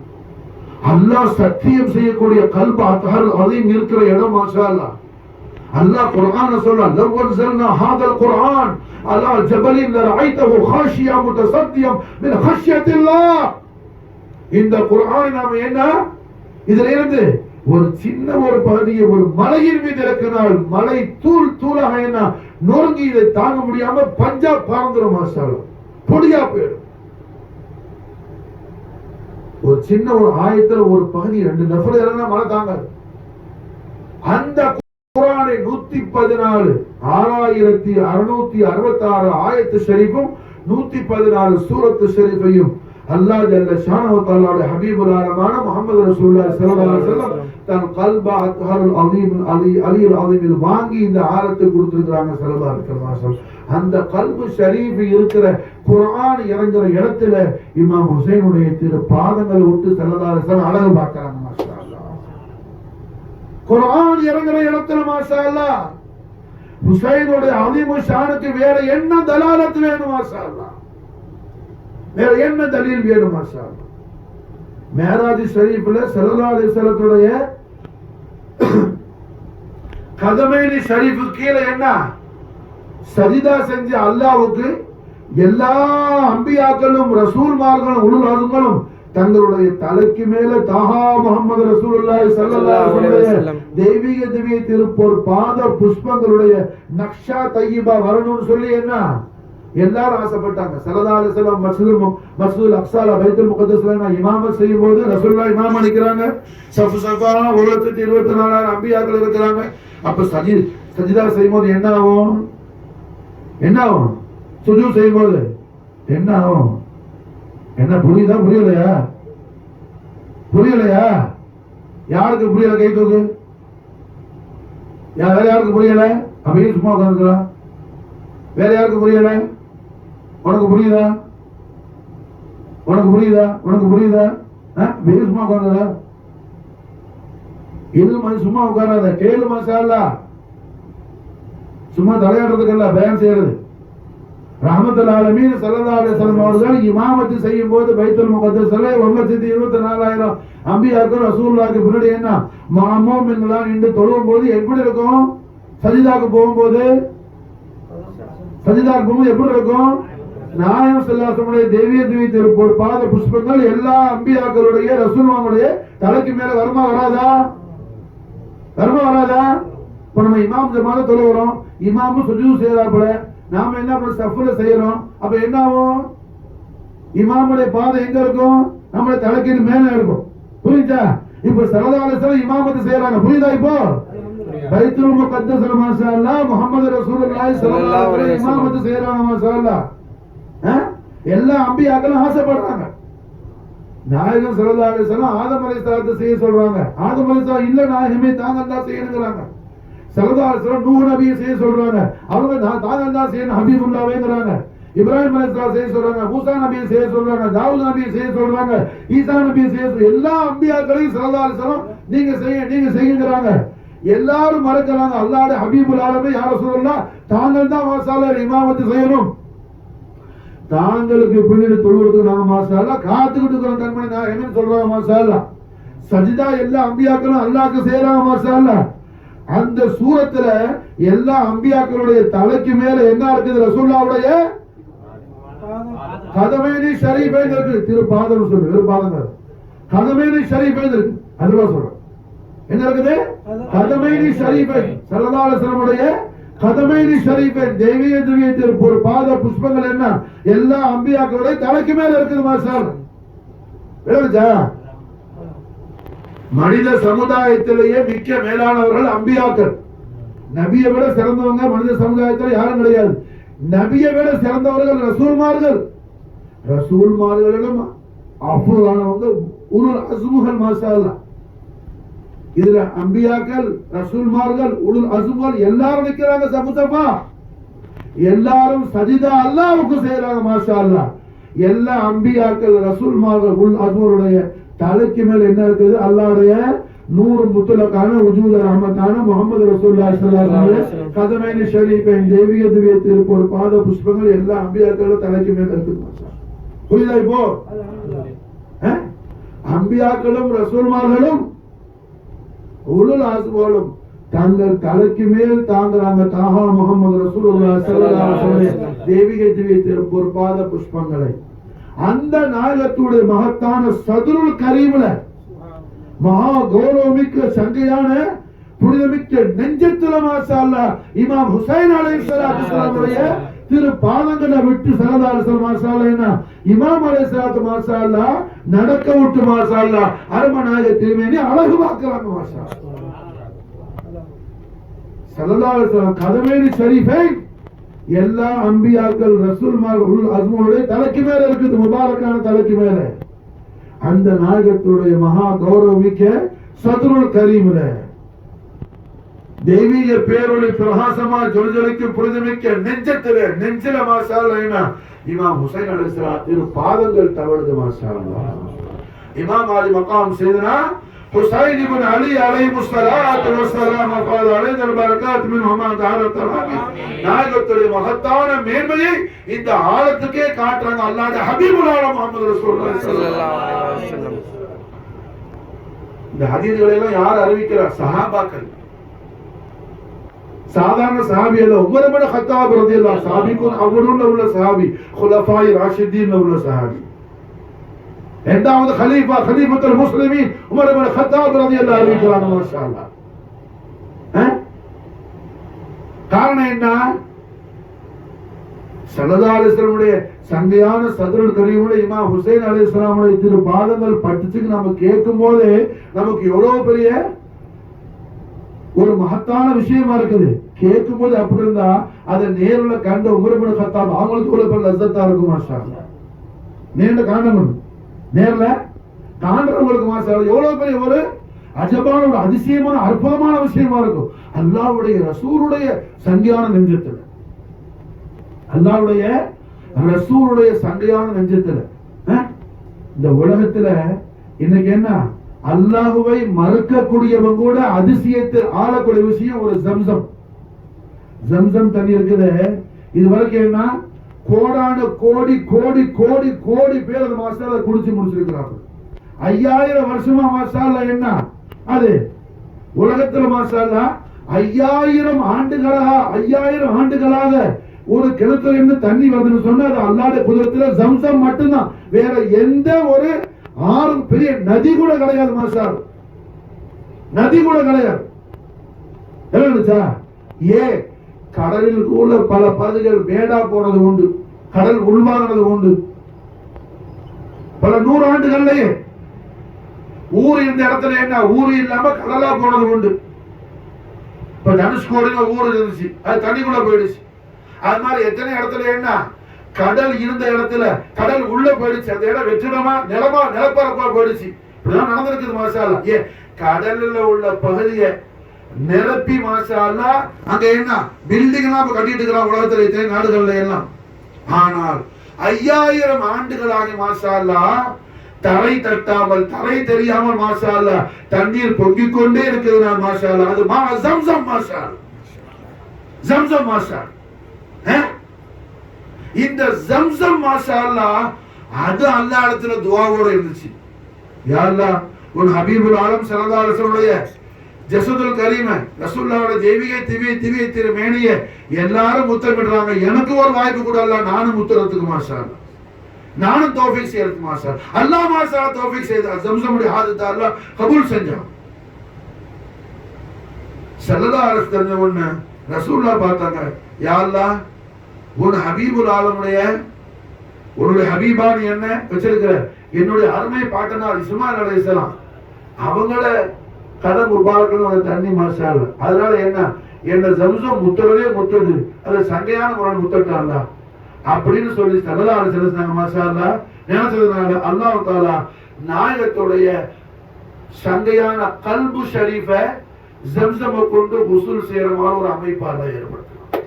அல்லாஹ் சத்தியம் செய்யக்கூடிய கல்பு அத்ஹர் அதையும் இருக்கிற இடம் மாஷா அல்லாஹ். அல்லாஹ் குர்ஆன்ல சொல்றான், லவ் அன்ஸல்னா ஹாதல் குர்ஆன் அலா ஜபலின் லரஐதஹு காஷியா முத்தஸத்தியம் மின் ஹஷ்யத்தில்லாஹ். இந்த குர்ஆனை நாம என்ன இதுல இருந்து ஒரு சின்ன ஒரு பகுதியை ஒரு மலையின் மீது இறக்கினால் மலை தூள் தூளாக என்ன நொறுங்கி இதை தாங்க முடியாம பஞ்சாப் பறந்துடும் மாஷா அல்லாஹ், பொடியா போயிடும். ஒரு சின்ன ஒரு ஆயத்துல ஒரு பகுதி 2 நஃபர் இறங்கினா மழை தாங்காது. அந்த குர்ஆனை 114 6666 ஆயத்து ஷரீஃபும் 114 சூரத்து ஷரீஃபையும் அல்லாஹ் ஜல்ல ஷானஹு வ தஆலாவுடைய ஹபீபுல் ஆலமான முஹம்மது ரசூலுல்லாஹி ஸல்லல்லாஹு அலைஹி வஸல்லம் தன் கல்ப அத்ஹருல் அலீம் அலியுல் அலீமில் வாங்கி இந்த ஆயத்தை கொடுத்திருக்காங்க ஸல்லல்லாஹு அலைஹி வஸல்லம். அந்த கல்பு ஷரீஃப் இருக்கிற குர்ஆன் இறங்குற இடத்துல இமாம் ஹுசைனுடைய திரு பாதங்களை விட்டு ஸல்லல்லாஹு அலைஹி வஸல்லம் அழகு பார்க்கறாங்க மாஷா அல்லாஹ். குர்ஆன் இறங்குற இடத்துல மாஷா அல்லாஹ் ஹுசைனுடைய அலீமு ஷானுக்கு வேற என்ன தலாலத் வேணும் மாஷா அல்லாஹ், வேற என்ன தலீல் வேணும் மாஷா அல்லாஹ். மேராஜ் ஷரீஃப்ல ஸல்லல்லாஹு அலைஹி வஸல்லத்துடைய கதமைனி ஷரீஃபு கீழே என்ன சஜிதா செஞ்ச அல்லாஹ்வுக்கு எல்லா அம்பியாக்களும் ரசூல்மார்களும் உலுல் அஸ்ம்களும் தங்களுடைய தலைக்கு மேல தாஹா முஹம்மது ரசூலுல்லாஹி ஸல்லல்லாஹு அலைஹி வஸல்லம் தெய்வீக திவ்ய திருப்போர் பாத புஷ்பங்களுடைய நக்ஷா தய்யிபா வரணும்னு சொல்லி என்ன எல்லாரும் ஆசைப்பட்டாங்க. ஸல்லல்லாஹு அலைஹி வஸல்லம் மஸ்ஜிதுல் அக்ஸால பைத்துல் முகத்தஸ்ல இமாமத் செய்யும்போது ரசூலுல்லாஹ் இமாம் நிக்கறாங்க. சஃப் சஃபா 124,000 அம்பியாக்கள் இருக்காங்க. அப்ப சஜிதா செய்யும்போது என்ன ஆகும்? என்ன ஆகும்? சுஜூத் செய்யும்போது என்ன ஆகும்? என்ன புரியுதா புரியலையா? புரியலையா? யாருக்கு புரியல கை தூக்கு. வேற யாருக்கு புரியல? அப்படியே சும்மா உட்காந்துக்கிறா. வேற யாருக்கு புரியல? உனக்கு புரியுதா? உனக்கு புரியுதா? உனக்கு புரியுதா? வெளியே சும்மா உட்காந்துக்கிறா. இது மாதிரி சும்மா உட்காராத, கேளு மாஷா அல்லாஹ். சும்மா தலையாடுறதுக்கு இல்ல, பயான் செய்யறது. ரஹ்மத்துல் ஆலமீன் ஸல்லல்லாஹு அலைஹி வஸல்லம் அவர்கள் இமாமத் செய்யும் போது பைத்துல் முகத்தஸ்ல 124,000 அம்பியாக்கள் ரசூலுல்லாஹ்க்கு பின்னாடி என்ன மாமூமின்களா நின்று தொழுவும் போது எப்படி இருக்கும்? சஜிதாக்கு போகும்போது எப்படி இருக்கும்? நாயகம் ஸல்லல்லாஹு அலைஹி வஸல்லம் தெய்வீக திவ்ய திருப்போர் பாத புஷ்பங்கள் எல்லா அம்பியாக்களுடைய ரசூலுல்லாஹ்வுடைய தலைக்கு மேல வருமா வராதா? வருமா வராதா? இப்ப நம்ம இமாம் ஜமாத தொழுகிறோம், இமாமும் சுஜூத் செய்யறாப்புல, நாம என்ன பண்ண சஃப்ல செய்யறோம். அப்ப என்ன ஆகும்? இமாமுடைய பாதம் எங்க இருக்கும்? நம்ம தலைக்கு மேல இருக்கும். புரியுதா? இப்ப ஸல்லல்லாஹு அலைஹி வஸல்லம் இமாமத் செய்யறாங்க. புரியுதா? இப்போ பைத்துல் முகத்தஸ்ல மாஷா அல்லாஹ் முஹம்மது ரசூலுல்லாஹி ஸல்லல்லாஹு அலைஹி வஸல்லம் இமாமத் செய்யறாங்க மாஷா அல்லாஹ். எல்லா அம்பியாக்களும் ஆசைப்படுறாங்க. நாயகம் ஸல்லல்லாஹு அலைஹி வஸல்லம் ஆதம் அலைஹிஸ்ஸலாத்தை செய்ய சொல்றாங்க. ஆதம் அலைஹிஸ்ஸலாம் இல்ல நாயகமே தாங்க தான் செய்யணும்ங்கறாங்க. ஸல்லல்லாஹு அலைஹி வஸல்லம் நூஹ் நபியை செய்ய சொல்றாங்க. அவங்க தாங்க தான் செய்யணும் ஹபீபுல்லாஹ்ங்கறாங்க. இப்ராஹிம் அலைஹிஸ்ஸலாம் செய்ய சொல்றாங்க. மூசா நபியை செய்ய சொல்றாங்க. தாவூத் நபியை செய்ய சொல்றாங்க. ஈசா நபியை செய்ய எல்லா அம்பியாக்களையும் ஸல்லல்லாஹு அலைஹி வஸல்லம் நீங்க செய்யுங்கறாங்க. எல்லாரும் மறக்கறாங்க. அல்லாஹ்வுடைய ஹபீபுல் ஆலமீன் யா ரசூலுல்லாஹ் தாங்கள் தான் மாஷா அல்லாஹ் இமாமத் செய்யணும். தாங்களுக்கு பின்னாடி தொழுவதுக்கு நாங்க மாஷா அல்லாஹ் காத்துக்கிட்டு இருக்கிறோம். கண்மணி நான் என்ன சொல்றாங்க மாஷா அல்லாஹ். சஜிதா எல்லா அம்பியாக்களும் அல்லாஹ்க்கு செய்யறாங்க மாஷா அல்லாஹ். அந்த சூரத்துல எல்லா அம்பியாக்களுடைய தலைக்கு மேல என்ன இருக்குது? ரசூலுல்லாஹ்வுடைய கதமைனி ஷரீஃபைன் இருக்கு. திரு பாதம் சொல்லு, வெறும் பாதங்கள் கதமைனி ஷரீஃபைன் இருக்கு. அதுவா சொல்றேன். என்ன இருக்குது? கதமைனி ஷரீஃபைன் ஸல்லல்லாஹு அலைஹி வஸல்லம் கதமைனி ஷரீஃபைன் தெய்வீக திவ்ய திருப்போர் பாத புஷ்பங்கள் என்ன எல்லா அம்பியாக்களுடைய தலைக்கு மேல இருக்குது மாஷா அல்லாஹ். மனித சமுதாயத்திலேயே மிக்க மேலானவர்கள் அம்பியாக்கள். நபியை விட சிறந்தவங்க மனித சமுதாயத்தில் யாரும் கிடையாது. நபியை விட சிறந்தவர்கள் ரசூல்மார்கள். ரசூல்மார்களிடம் அஃபுலானவங்க உலுல் அஸ்முகள் மாஷா அல்லாஹ். இதுல அம்பியாக்கள் ரசூல்மார்கள் உலுல் அஸ்முகள் எல்லாரும் நிக்கிறாங்க. சஃபா எல்லாரும் சஜிதா அல்லாஹ்வுக்கு செய்யறாங்க மாஷா அல்லாஹ். எல்லா அம்பியாக்கள் ரசூல்மார்கள் உலுல் அஸ்முடைய தலைக்கு மேல என்ன இருக்குது? அல்லாஹ்வுடைய நூறு முத்தலகான வஜூத ரஹ்மத்தான முஹம்மது ரசூலுல்லாஹி ஸல்லல்லாஹு அலைஹி வஸல்லம் கதமைனி ஷரீஃபைன் தெய்வீக திவ்ய திருப்போர் பாத புஷ்பங்கள் எல்லா அம்பியாக்களோட தலைக்கு மேல இருக்குது மாஷா. புரியுதா? இப்போ அம்பியாக்களும் ரசூல்மார்களும் உலுல் அஸ்மோலும் தங்கள் தலைக்கு மேல் தாங்குறாங்க தாஹா முகமது ரசூலுல்லாஹி ஸல்லல்லாஹு அலைஹி வஸல்லம் தெய்வீக திவ்ய பொற்பாத புஷ்பங்களை. அந்த நாயகத்துடைய மகத்தான சதுருல் கரீம்ல மகா கௌரவமிக்க சங்கையான புனிதமிக்க நெஞ்சத்துல மாஷா அல்லாஹ் இமாம் ஹுசைன் அலைஹிஸ்ஸலாத்து வஸலாமுடைய திரு பாதங்களை விட்டு ஸல்லல்லாஹு அலைஹி வஸல்லம் மாஷா அல்லாஹ் என்ன இமாம் அலைஹிஸ்ஸலாத்து மாஷா அல்லாஹ் நடக்க விட்டு மாஷா அல்லாஹ் அரமநாயக திருமேனி அழகு பார்க்கறாங்க மாஷா அல்லாஹ். ஸல்லல்லாஹு அலைஹி வஸல்லம் கதமேனி ஷரீஃபை எல்லா அம்பியாக்கள் ரசூல்மார்கள் அஸ்மோடைய தலைக்கு மேல இருக்குது, முபாரக்கான தலைக்கு மேல. அந்த நாயகத்துடைய மகா கௌரவமிக்க சதுருல் கரீம்ல தெய்வீக பேரொளி பிரகாசமா ஜொலிஜொலிக்கும் புனிதமிக்க நெஞ்சில மாஷா அல்லாஹ் இமாம் ஹுசைன் அலைஹிஸ்ஸலாம் திரு பாதங்கள் தவழுது மாஷா அல்லாஹ். இமாம் ஆலி மகாம் செய்தனா حسين بن علي عليه الصلاة والسلام قال علينا البركات منهما تعالى الترامي நாயகத்துடைய மகத்தான மேன்மையை இந்த ஆலத்துக்கே காட்டுறாங்க அல்லாஹ்வுடைய ஹபீபுல் ஆலம் முஹம்மது ரசூலுல்லாஹி ஸல்லல்லாஹு அலைஹி வஸல்லம். இந்த ஹதீஸ்களை எல்லாம் யார் அறிவிக்கிறார்? சஹாபாக்கள். சாதாரண சஹாபி அல்ல. உமர் இப்னு கத்தாப் ரலியல்லாஹு சாபிகுன் அவ்வளவுல உள்ள சஹாபி, குலஃபாய் ராஷிதீன்ல உள்ள சஹாபி. இரண்டாவது கலீஃபத்துல் முஸ்லிமீன் உமர் இப்னு கத்தாப் ரலியல்லாஹு அறிவிக்கிறாங்க மாஷா அல்லாஹ். காரணம் என்ன? ஸல்லல்லாஹு அலைஹி வஸல்லம் சங்கையான சதுருல் கரீமுடைய இமாம் ஹுசைன் அலைஹிஸ்ஸலாமுடைய திரு பாதங்கள் பட்டுச்சுக்கு நம்ம கேட்கும் போது நமக்கு எவ்வளவு பெரிய ஒரு மகத்தான விஷயமா இருக்குது. கேட்கும் போது அப்படி இருந்தா அதை நேர்ல கண்ட உமர் இப்னு கத்தாப் அவங்களுக்கு எவ்வளவு பெரிய லஸ்ஸத்தா இருக்கும் மாஷா அல்லாஹ். நேர்ல காணணும், நேர்ல காண்றவங்களுக்கு மாஷா அல்லாஹ் எவ்வளவு பெரிய ஒரு அஜபான ஒரு அதிசயமான அற்புதமான விஷயமா இருக்கும். அல்லாஹ்வுடைய ரசூலுடைய சங்கையான நெஞ்சத்துல, அல்லாஹ்வுடைய ரசூலுடைய சங்கையான நெஞ்சத்துல. இந்த உலகத்துல இன்னைக்கு என்ன, அல்லாஹுவை மறுக்கக்கூடியவங்க கூட அதிசயத்தில் ஆளக்கூடிய விஷயம் ஒரு ஜம்சம். ஜம்சம் தண்ணி இருக்குது. இது வரைக்கும் என்ன, கோடான கோடி கோடி கோடி கோடி பேர் அந்த மாசால குடிச்சு முடிச்சிருக்கிறாங்க. 5000 வருஷமா மாசால என்ன அது உலகத்துல மாசால 5000 ஆண்டுகளாக ஒரு கிணத்துல இருந்து தண்ணி வருதுன்னு சொன்னா அது அல்லாஹ்வுடைய குதிரத்துல ஜம்சம் மட்டும்தான். வேற எந்த ஒரு ஆறு பெரிய நதி கூட கிடையாது மாஷா, நதி கூட கிடையாது. கடலில் உள்ள பல பகுதிகள் மேடா போனது உண்டு, கடல் உள்வாங்கினது உண்டு. பல 100 ஆண்டுகள்லயே ஊர் இந்த இடத்துல என்ன ஊரு இல்லாம கடலா போனது உண்டு. இப்ப தனுஷ்கோடின்னு ஊர் இருந்துச்சு, அது தண்ணிக்குள்ள போயிடுச்சு. அது மாதிரி எத்தனை இடத்துல என்ன கடல் இருந்த இடத்துல கடல் உள்ள போயிடுச்சு, அந்த இடம் வெற்றிடமா நிலப்பரப்பா போயிடுச்சு. இப்படிதான் நடந்திருக்குது மாஷா அல்லாஹ். கடல்ல உள்ள பகுதியை நிரப்பி மாஷா அல்லாஹ் அங்க என்ன பில்டிங் எல்லாம் கட்டிட்டு இருக்கிறான் உலகத்துல இத்தனை நாடுகள்ல எல்லாம். ஆனால் 5000 ஆண்டுகளாகி மாஷா அல்லாஹ் தரை தட்டாமல் தரை தெரியாமல் மாஷா அல்லாஹ் தண்ணீர் பொங்கிக் கொண்டே இருக்குது மாஷா அல்லாஹ். அது ஜம்சம் மாஷா அல்லாஹ், ஜம்சம் மாஷா. இந்த ஜம்சம் மாஷா அல்லாஹ் அது அல்லாஹ் இடத்துல துஆவோட இருந்துச்சு. யா அல்லாஹ் உன் ஹபீபுல் ஆலம் ஸல்லல்லாஹு அலைஹி வஸல்லம் ஜஸதுல் கரீம ரசூலுல்லாஹ்வோட தெய்வீக திவ்ய திருமேனியை எல்லாரும் முத்தமிடுறாங்க. எனக்கு ஒரு வாய்ப்பு கூட அல்லாஹ் நானும் முத்தறதுக்கு மாஷா அல்லாஹ், நானும் தௌஃபீக் செய்யறதுக்கு மாஷா அல்லாஹ் மாஷா தௌஃபீக் செய்த ஜம்சமுடைய ஹாஜத்தை அல்லாஹ் கபூல் செஞ்சான். ஸல்லல்லாஹு அலைஹி வஸல்லம் ரசூலுல்லாஹ் பார்த்தாங்க. யா அல்லாஹ் உன் ஹபீபுல் ஆலமுடைய உன்னுடைய ஹபீபான் என்ன வச்சிருக்கிற என்னுடைய அருமை பாட்டனார் இஸ்மாயில் அலைஹிஸ்ஸலாம் அவங்கள கதம் முபாரக்கல் தண்ணி மாஷா அல்லாஹ். அதனால என்ன ஜம்சம் முத்தரவே முத்தது, அது சங்கையான முரண் முத்தட்டாங்க அப்படின்னு சொல்லி ஸல்லல்லாஹு அலைஹி வஸல்லம் மாஷா அல்லாஹ் நினைச்சதுனால அல்லாஹ் தஆலா நாயகத்துடைய சங்கையான கல்பு ஷரீஃப ஜம்சம் கொண்டு உசூல் செய்யற மாதிரி ஒரு அமைப்பு அல்லாஹ் ஏற்படுத்தினான்.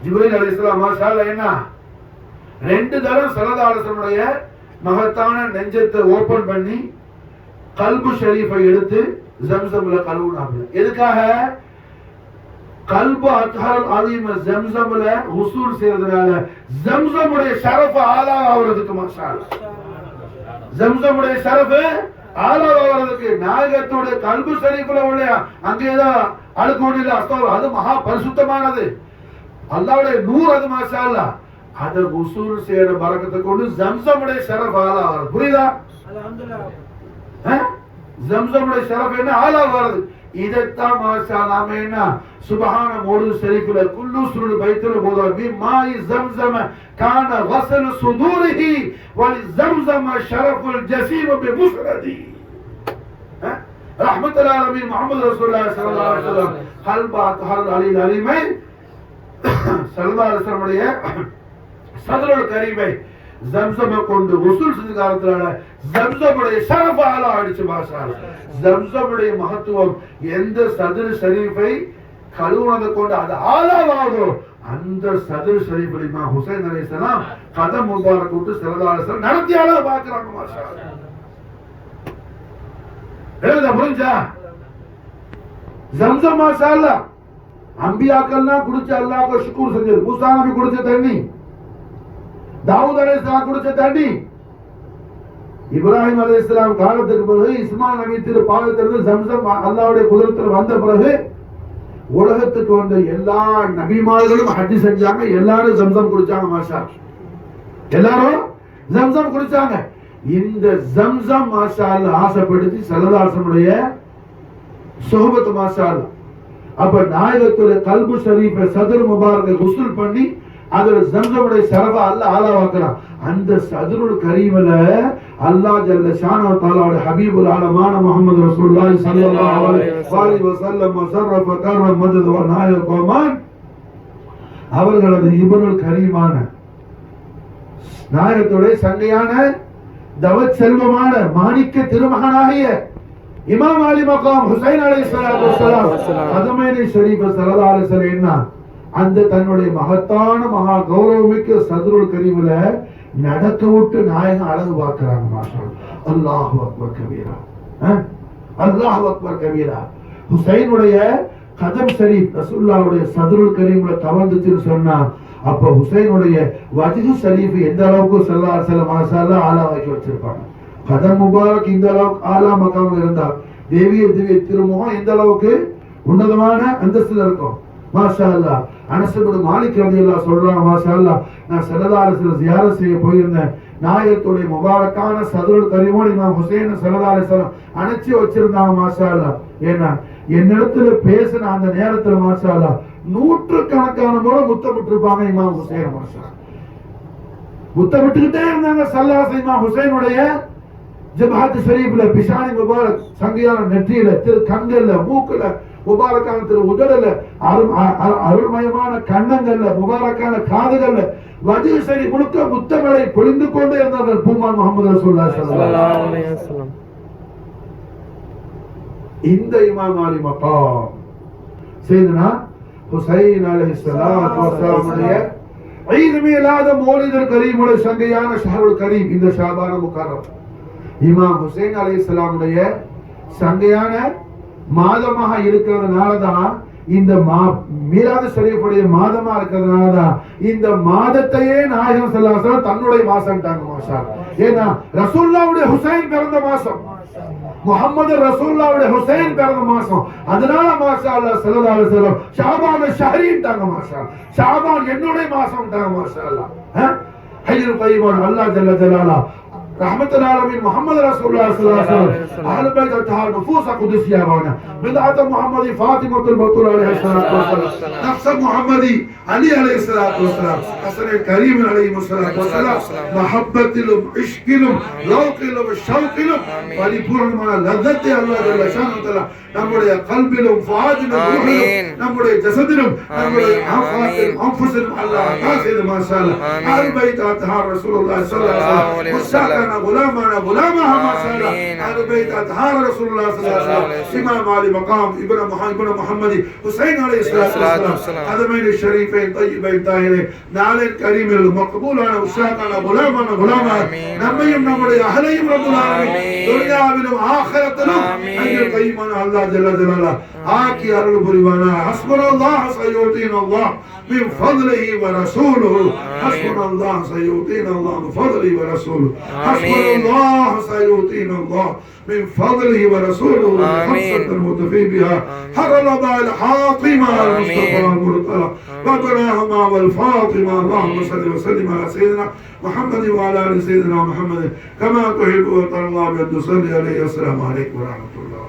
ஜிப்ரீல் அலைஹிஸ்ஸலாம் மாஷா அல்லாஹ் என்ன 2 தடவை ஸல்லல்லாஹு அலைஹி வஸல்லம் மகத்தான நெஞ்சத்தை ஓபன் பண்ணி கல்பு ஷரீஃபை எடுத்து ஜம்சம்ல கழுவுனாங்க. எதுக்காக? கல்பு அத்ஹர் அலீம் ஜம்சம்ல உசூல் செய்யறதுனால ஜம்சமுடைய ஷரஃப் ஆலா ஆவறதுக்கு மாஷா அல்லாஹ். ஜம்சமுடைய ஷரஃப் ஆளாவதுக்கு நாயகத்தோட கல்பு ஷரீஃப்ல உள்ள அங்கேதான் அழுக்கோடில அஸ்தோர் அது மகா பரிசுத்தமானது. அல்லாஹ்வுடைய நூர் அது மாஷா அல்லாஹ். அத உசூல் செய்யற பரக்கத்தை கொண்டு ஜம்சமுடைய ஷரஃப் ஆளாவது. புரியுதா? அல்ஹம்துலில்லாஹ். ஜம்சமுடைய ஷரஃப் என்ன ஆளாவது. இதத்தான் மாஷா நாம என்ன சுப்ஹான மௌலூத் ஷரீஃப்ல குல்லு சுருல் பைத்துல் போதா பிமாய் ஜம்ஸம் கான வஸல் சுதூரிஹி வல் ஜம்ஸம் ஷரஃபுல் ஜஸீம் பிமுஃரதி. ரஹ்மத்துல் ஆலமீன் முஹம்மது ரசூலுல்லாஹி ஸல்லல்லாஹு அலைஹி வஸல்லம் கல்பா தஹர் அலி அலிமை ஸல்லல்லாஹு அலைஹி வஸல்லம் சதருல் கரீமை ஜம்ஸம் கொண்டு வசூல் செஞ்ச காலத்துல ஜம்ஸமுடைய ஷரஃப் ஆலா அடிச்சு மாஷா அல்லாஹ். ஜம்ஸமுடைய மகத்துவம் எந்த சதுர் ஷரீஃபை கழுவுனதை கொண்டு அது ஆளாவாதோ அந்த சதுர் ஷரீஃபில் இமாம் ஹுசைன் அலைஹிஸ்ஸலாம் கதம் முபாரக் விட்டு ஸல்லல்லாஹு அலைஹி வஸல்லம் நடத்தியால பாக்குறாங்க மாஷா அல்லாஹ். எழுத புரிஞ்சா? ஜம்ஸம் மாஷா அல்லாஹ் அம்பியாக்கள்லாம் குடிச்ச அல்லாஹ்க்கு ஷுக்ர் செஞ்சது. மூசா நபி குடிச்ச தண்ணி, தாவூத் அலைஹிஸ்ஸலாம் குடிச்ச தண்ணி, இப்ராஹிம் அலைஹிஸ்ஸலாம் காலத்துக்கு பிறகு இஸ்மாயில் நபி திரு பாதத்திலிருந்து ஜம்ஸம் அல்லாஹ்வுடைய குதிரத்தில் வந்த பிறகு உலகத்துக்கு வந்த எல்லா நபிமார்களும் ஹஜ் செஞ்சாங்க. எல்லாரும் ஜம்ஸம் குடிச்சாங்க மாஷா. எல்லாரும் ஜம்ஸம் குடிச்சாங்க. இந்த ஜம்ஸம் மாஷா அல்லாஹ் ஆசைப்படுத்தி ஸல்லல்லாஹு அலைஹி வஸல்லம் சுஹபத் மாஷா அல்லாஹ். அப்ப நாயகத்துடைய கல்பு ஷரீஃபை சதுர் முபாரக்கை குஸ்ல் பண்ணி அதுல ஜம்ஸமுடைய ஷரஃப அல்லாஹ் ஆளாவாக்குறான். அந்த சதுருல் கரீம்ல அல்லாஹ் ஜல்ல ஷானஹு தஆலாவுடைய ஹபீபுல் ஆலமான முஹம்மது ரசூலுல்லாஹி ஸல்லல்லாஹு அலைஹி வஸல்லம் ஷரஃப கர்ம மதத் வ நாயக கோமான் அவர்களது இப்னுல் கரீமான நாயகத்துடைய சங்கையான தவத் செல்வமான மாணிக்க திருமகனாகிய இமாம் அலி மகாம் ஹுசைன் அலைஹிஸ்ஸலாத்து வஸ்ஸலாம் கதமைனி ஷரீஃப ஸல்லல்லாஹு அலைஹி வஸல்லம் என்ன அந்த தன்னுடைய மகத்தான மகா கௌரவமிக்க சதுருல் கரீம்ல நடக்க விட்டு நாயகம் அழகு பார்க்கிறாங்க மாஷா அல்லாஹ். அல்லாஹு அக்பர் கபீரா, அல்லாஹு அக்பர் கபீரா. ஹுசைனுடைய கதம் ஷரீஃப் ரசூலுல்லாஹ்வுடைய சதுருல் கரீம்ல தவழ்ந்துச்சுன்னு சொன்னா அப்ப ஹுசைனுடைய வஜ்ஹு ஷரீஃப் எந்த அளவுக்கு ஸல்லல்லாஹு அலைஹி வஸல்லம் மாஷா அல்லாஹ் ஆளாக்கி வச்சிருப்பாங்க. கதம் முபாரக் இந்த அளவுக்கு ஆலா மகாம் இருந்தா தேவிய திவ்ய திருமுகம் எந்த அளவுக்கு உன்னதமான அந்தஸ்துல இருக்கும் மாஷா அல்லாஹ். அனஸ் இப்னு மாலிக் ரலியல்லாஹு சொல்றாங்க மாஷா அல்லாஹ் நான் ஸல்லல்லாஹு அலைஹி வஸல்லம் ஜியாரத் செய்ய போயிருந்தேன். நாயகத்துடைய முபாரக்கான சதுருல் கரீமோடு இமாம் ஹுசைன் ஸல்லல்லாஹு அலைஹி வஸல்லம் அணைச்சி வச்சிருந்தாங்க மாஷா அல்லாஹ். ஏன்னா என்னிடத்துல பேசின அந்த நேரத்துல மாஷா அல்லாஹ் நூற்றுக்கணக்கான முறை முத்தமிட்டு இருப்பாங்க இமாம் ஹுசைன் மாஷா அல்லாஹ். முத்தமிட்டுக்கிட்டே இருந்தாங்க ஸல்லல்லாஹு அலைஹி வஸல்லம். இமாம் ஹுசைனுடைய ஜபஹத் ஷரீஃப்ல பிஷானி முபாரக் சங்கையான நெற்றியில திரு கண்கள்ல மூக்குல முபாரக்கான திரு உதடல அருள்மயமான கண்ணங்கள்ல முபாரக்கான காதுகள்ல வஜ்ஹு ஷரீஃப் முழுக்க முத்தமலை பொழிந்து கொண்டே இருந்தார்கள் பூமான் முஹம்மது ரசூலுல்லாஹி ஸல்லல்லாஹு அலைஹி வஸல்லம். இந்த இமாம் அலி மகாம் சையதுனா ஹுசைன் அலைஹிஸ்ஸலாத்து வஸ்ஸலாமுடைய ஈத் மீலாத் மௌலிதுல் கரீமுடைய சங்கையான ஷஹருல் கரீம் இந்த ஷாபான முகர்ரம் இமாம் ஹுசைன் அலைஹிஸ்ஸலாமுடைய சங்கையான மாதமாக இருக்கிறதுனாலதான் இந்த மீலாது ஷரீஃபுடைய மாதமா இருக்கிறதுனாலதான் இந்த மாதத்தையே நாயகம் ஸல்லல்லாஹு அலைஹி வஸல்லம் தன்னுடைய மாசம்ட்டாங்க மாஷா. ஏன்னா ரசூலுல்லாஹ்வுடைய ஹுசைன் பிறந்த மாசம், முஹம்மது ரசூலுல்லாஹ்வுடைய ஹுசைன் பிறந்த மாசம். அதனால மாஷா அல்லாஹ் ஸல்லல்லாஹு அலைஹி வஸல்லம் ஷாபான் ஷஹரீன்ட்டாங்க மாஷா. ஷாபான் என்னுடைய மாசம்ட்டாங்க மாஷா அல்லாஹ். ஹய்யுல் கய்யூம் அல்லாஹ் ஜல்ல ஜலாலா ரஹ்மத்துல் ஆலமீன் முஹம்மது ரசூலுல்லாஹி ஸல்லல்லாஹு அலைஹி வஸல்லம் அஹ்லு பைத் அத்ஹார் நுஃபூஸ் குதுஸியா வானா பிதாத் முஹம்மதி ஃபாத்திமத்துல் பத்தூல் அலைஹி ஸலாத்து வஸலாம் நஃப்ஸ் முஹம்மதி அலி அலைஹி ஸலாத்து வஸலாம் ஹஸன் கரீம் அலைஹி ஸலாத்து வஸலாம் மஹப்பத்திலும் இஷ்கிலும் லௌகிலும் ஷௌகிலும் பரிபூர்ணமான லذத்தை அல்லாஹ் ஜல்ல ஷானஹு தஆலா நம்முடைய கல்பிலும் ஃபாதிலும் ரூஹிலும் நம்முடைய ஜஸதிலும் நம்முடைய ஆஃபாத்திலும் அன்ஃபுஸிலும் அல்லாஹ் தாஸிது மாஷா அல்லாஹ் அஹ்லு பைத் அத்ஹார் ரசூலுல்லாஹி ஸல்லல்லாஹு அலைஹி வஸல்லம் غلامنا غلامها ما شاء الله أهل بيت أطهار رسول الله صلى الله عليه وسلم إمام علي مقام ابن محمد حسين عليه الصلاة والسلام قدمين الشريفين طيبين طاهرين نعلين كريم المقبول على وشاقنا غلامنا غلامها نميم نمر أهليهم رب العالمين دنيا منهم آخرتنا ஈமான் அல்லாஹ் ஜல்ல ஜலாலா ஆக்கி அருள் புரிவானா. ஹஸ்புனல்லாஹ் சயூதீனல்லாஹ் மின் ஃபضலிஹி வ ரசூலுஹு. ஹஸ்புனல்லாஹ் சயூதீனல்லாஹ் மின் ஃபضலிஹி வ ரசூலுஹு. ஹஸ்புனல்லாஹ் சயூதீனல்லாஹ் من فضله ورسوله خمسة المتفي بها حرلبا الحاطمة المصطفى المرتضى وبناهما والفاطمة. اللهم صل وسلم على سيدنا محمد وعلى آل سيدنا محمد كما تحب وترضى بأن تصلي عليه. السلام عليكم ورحمة الله.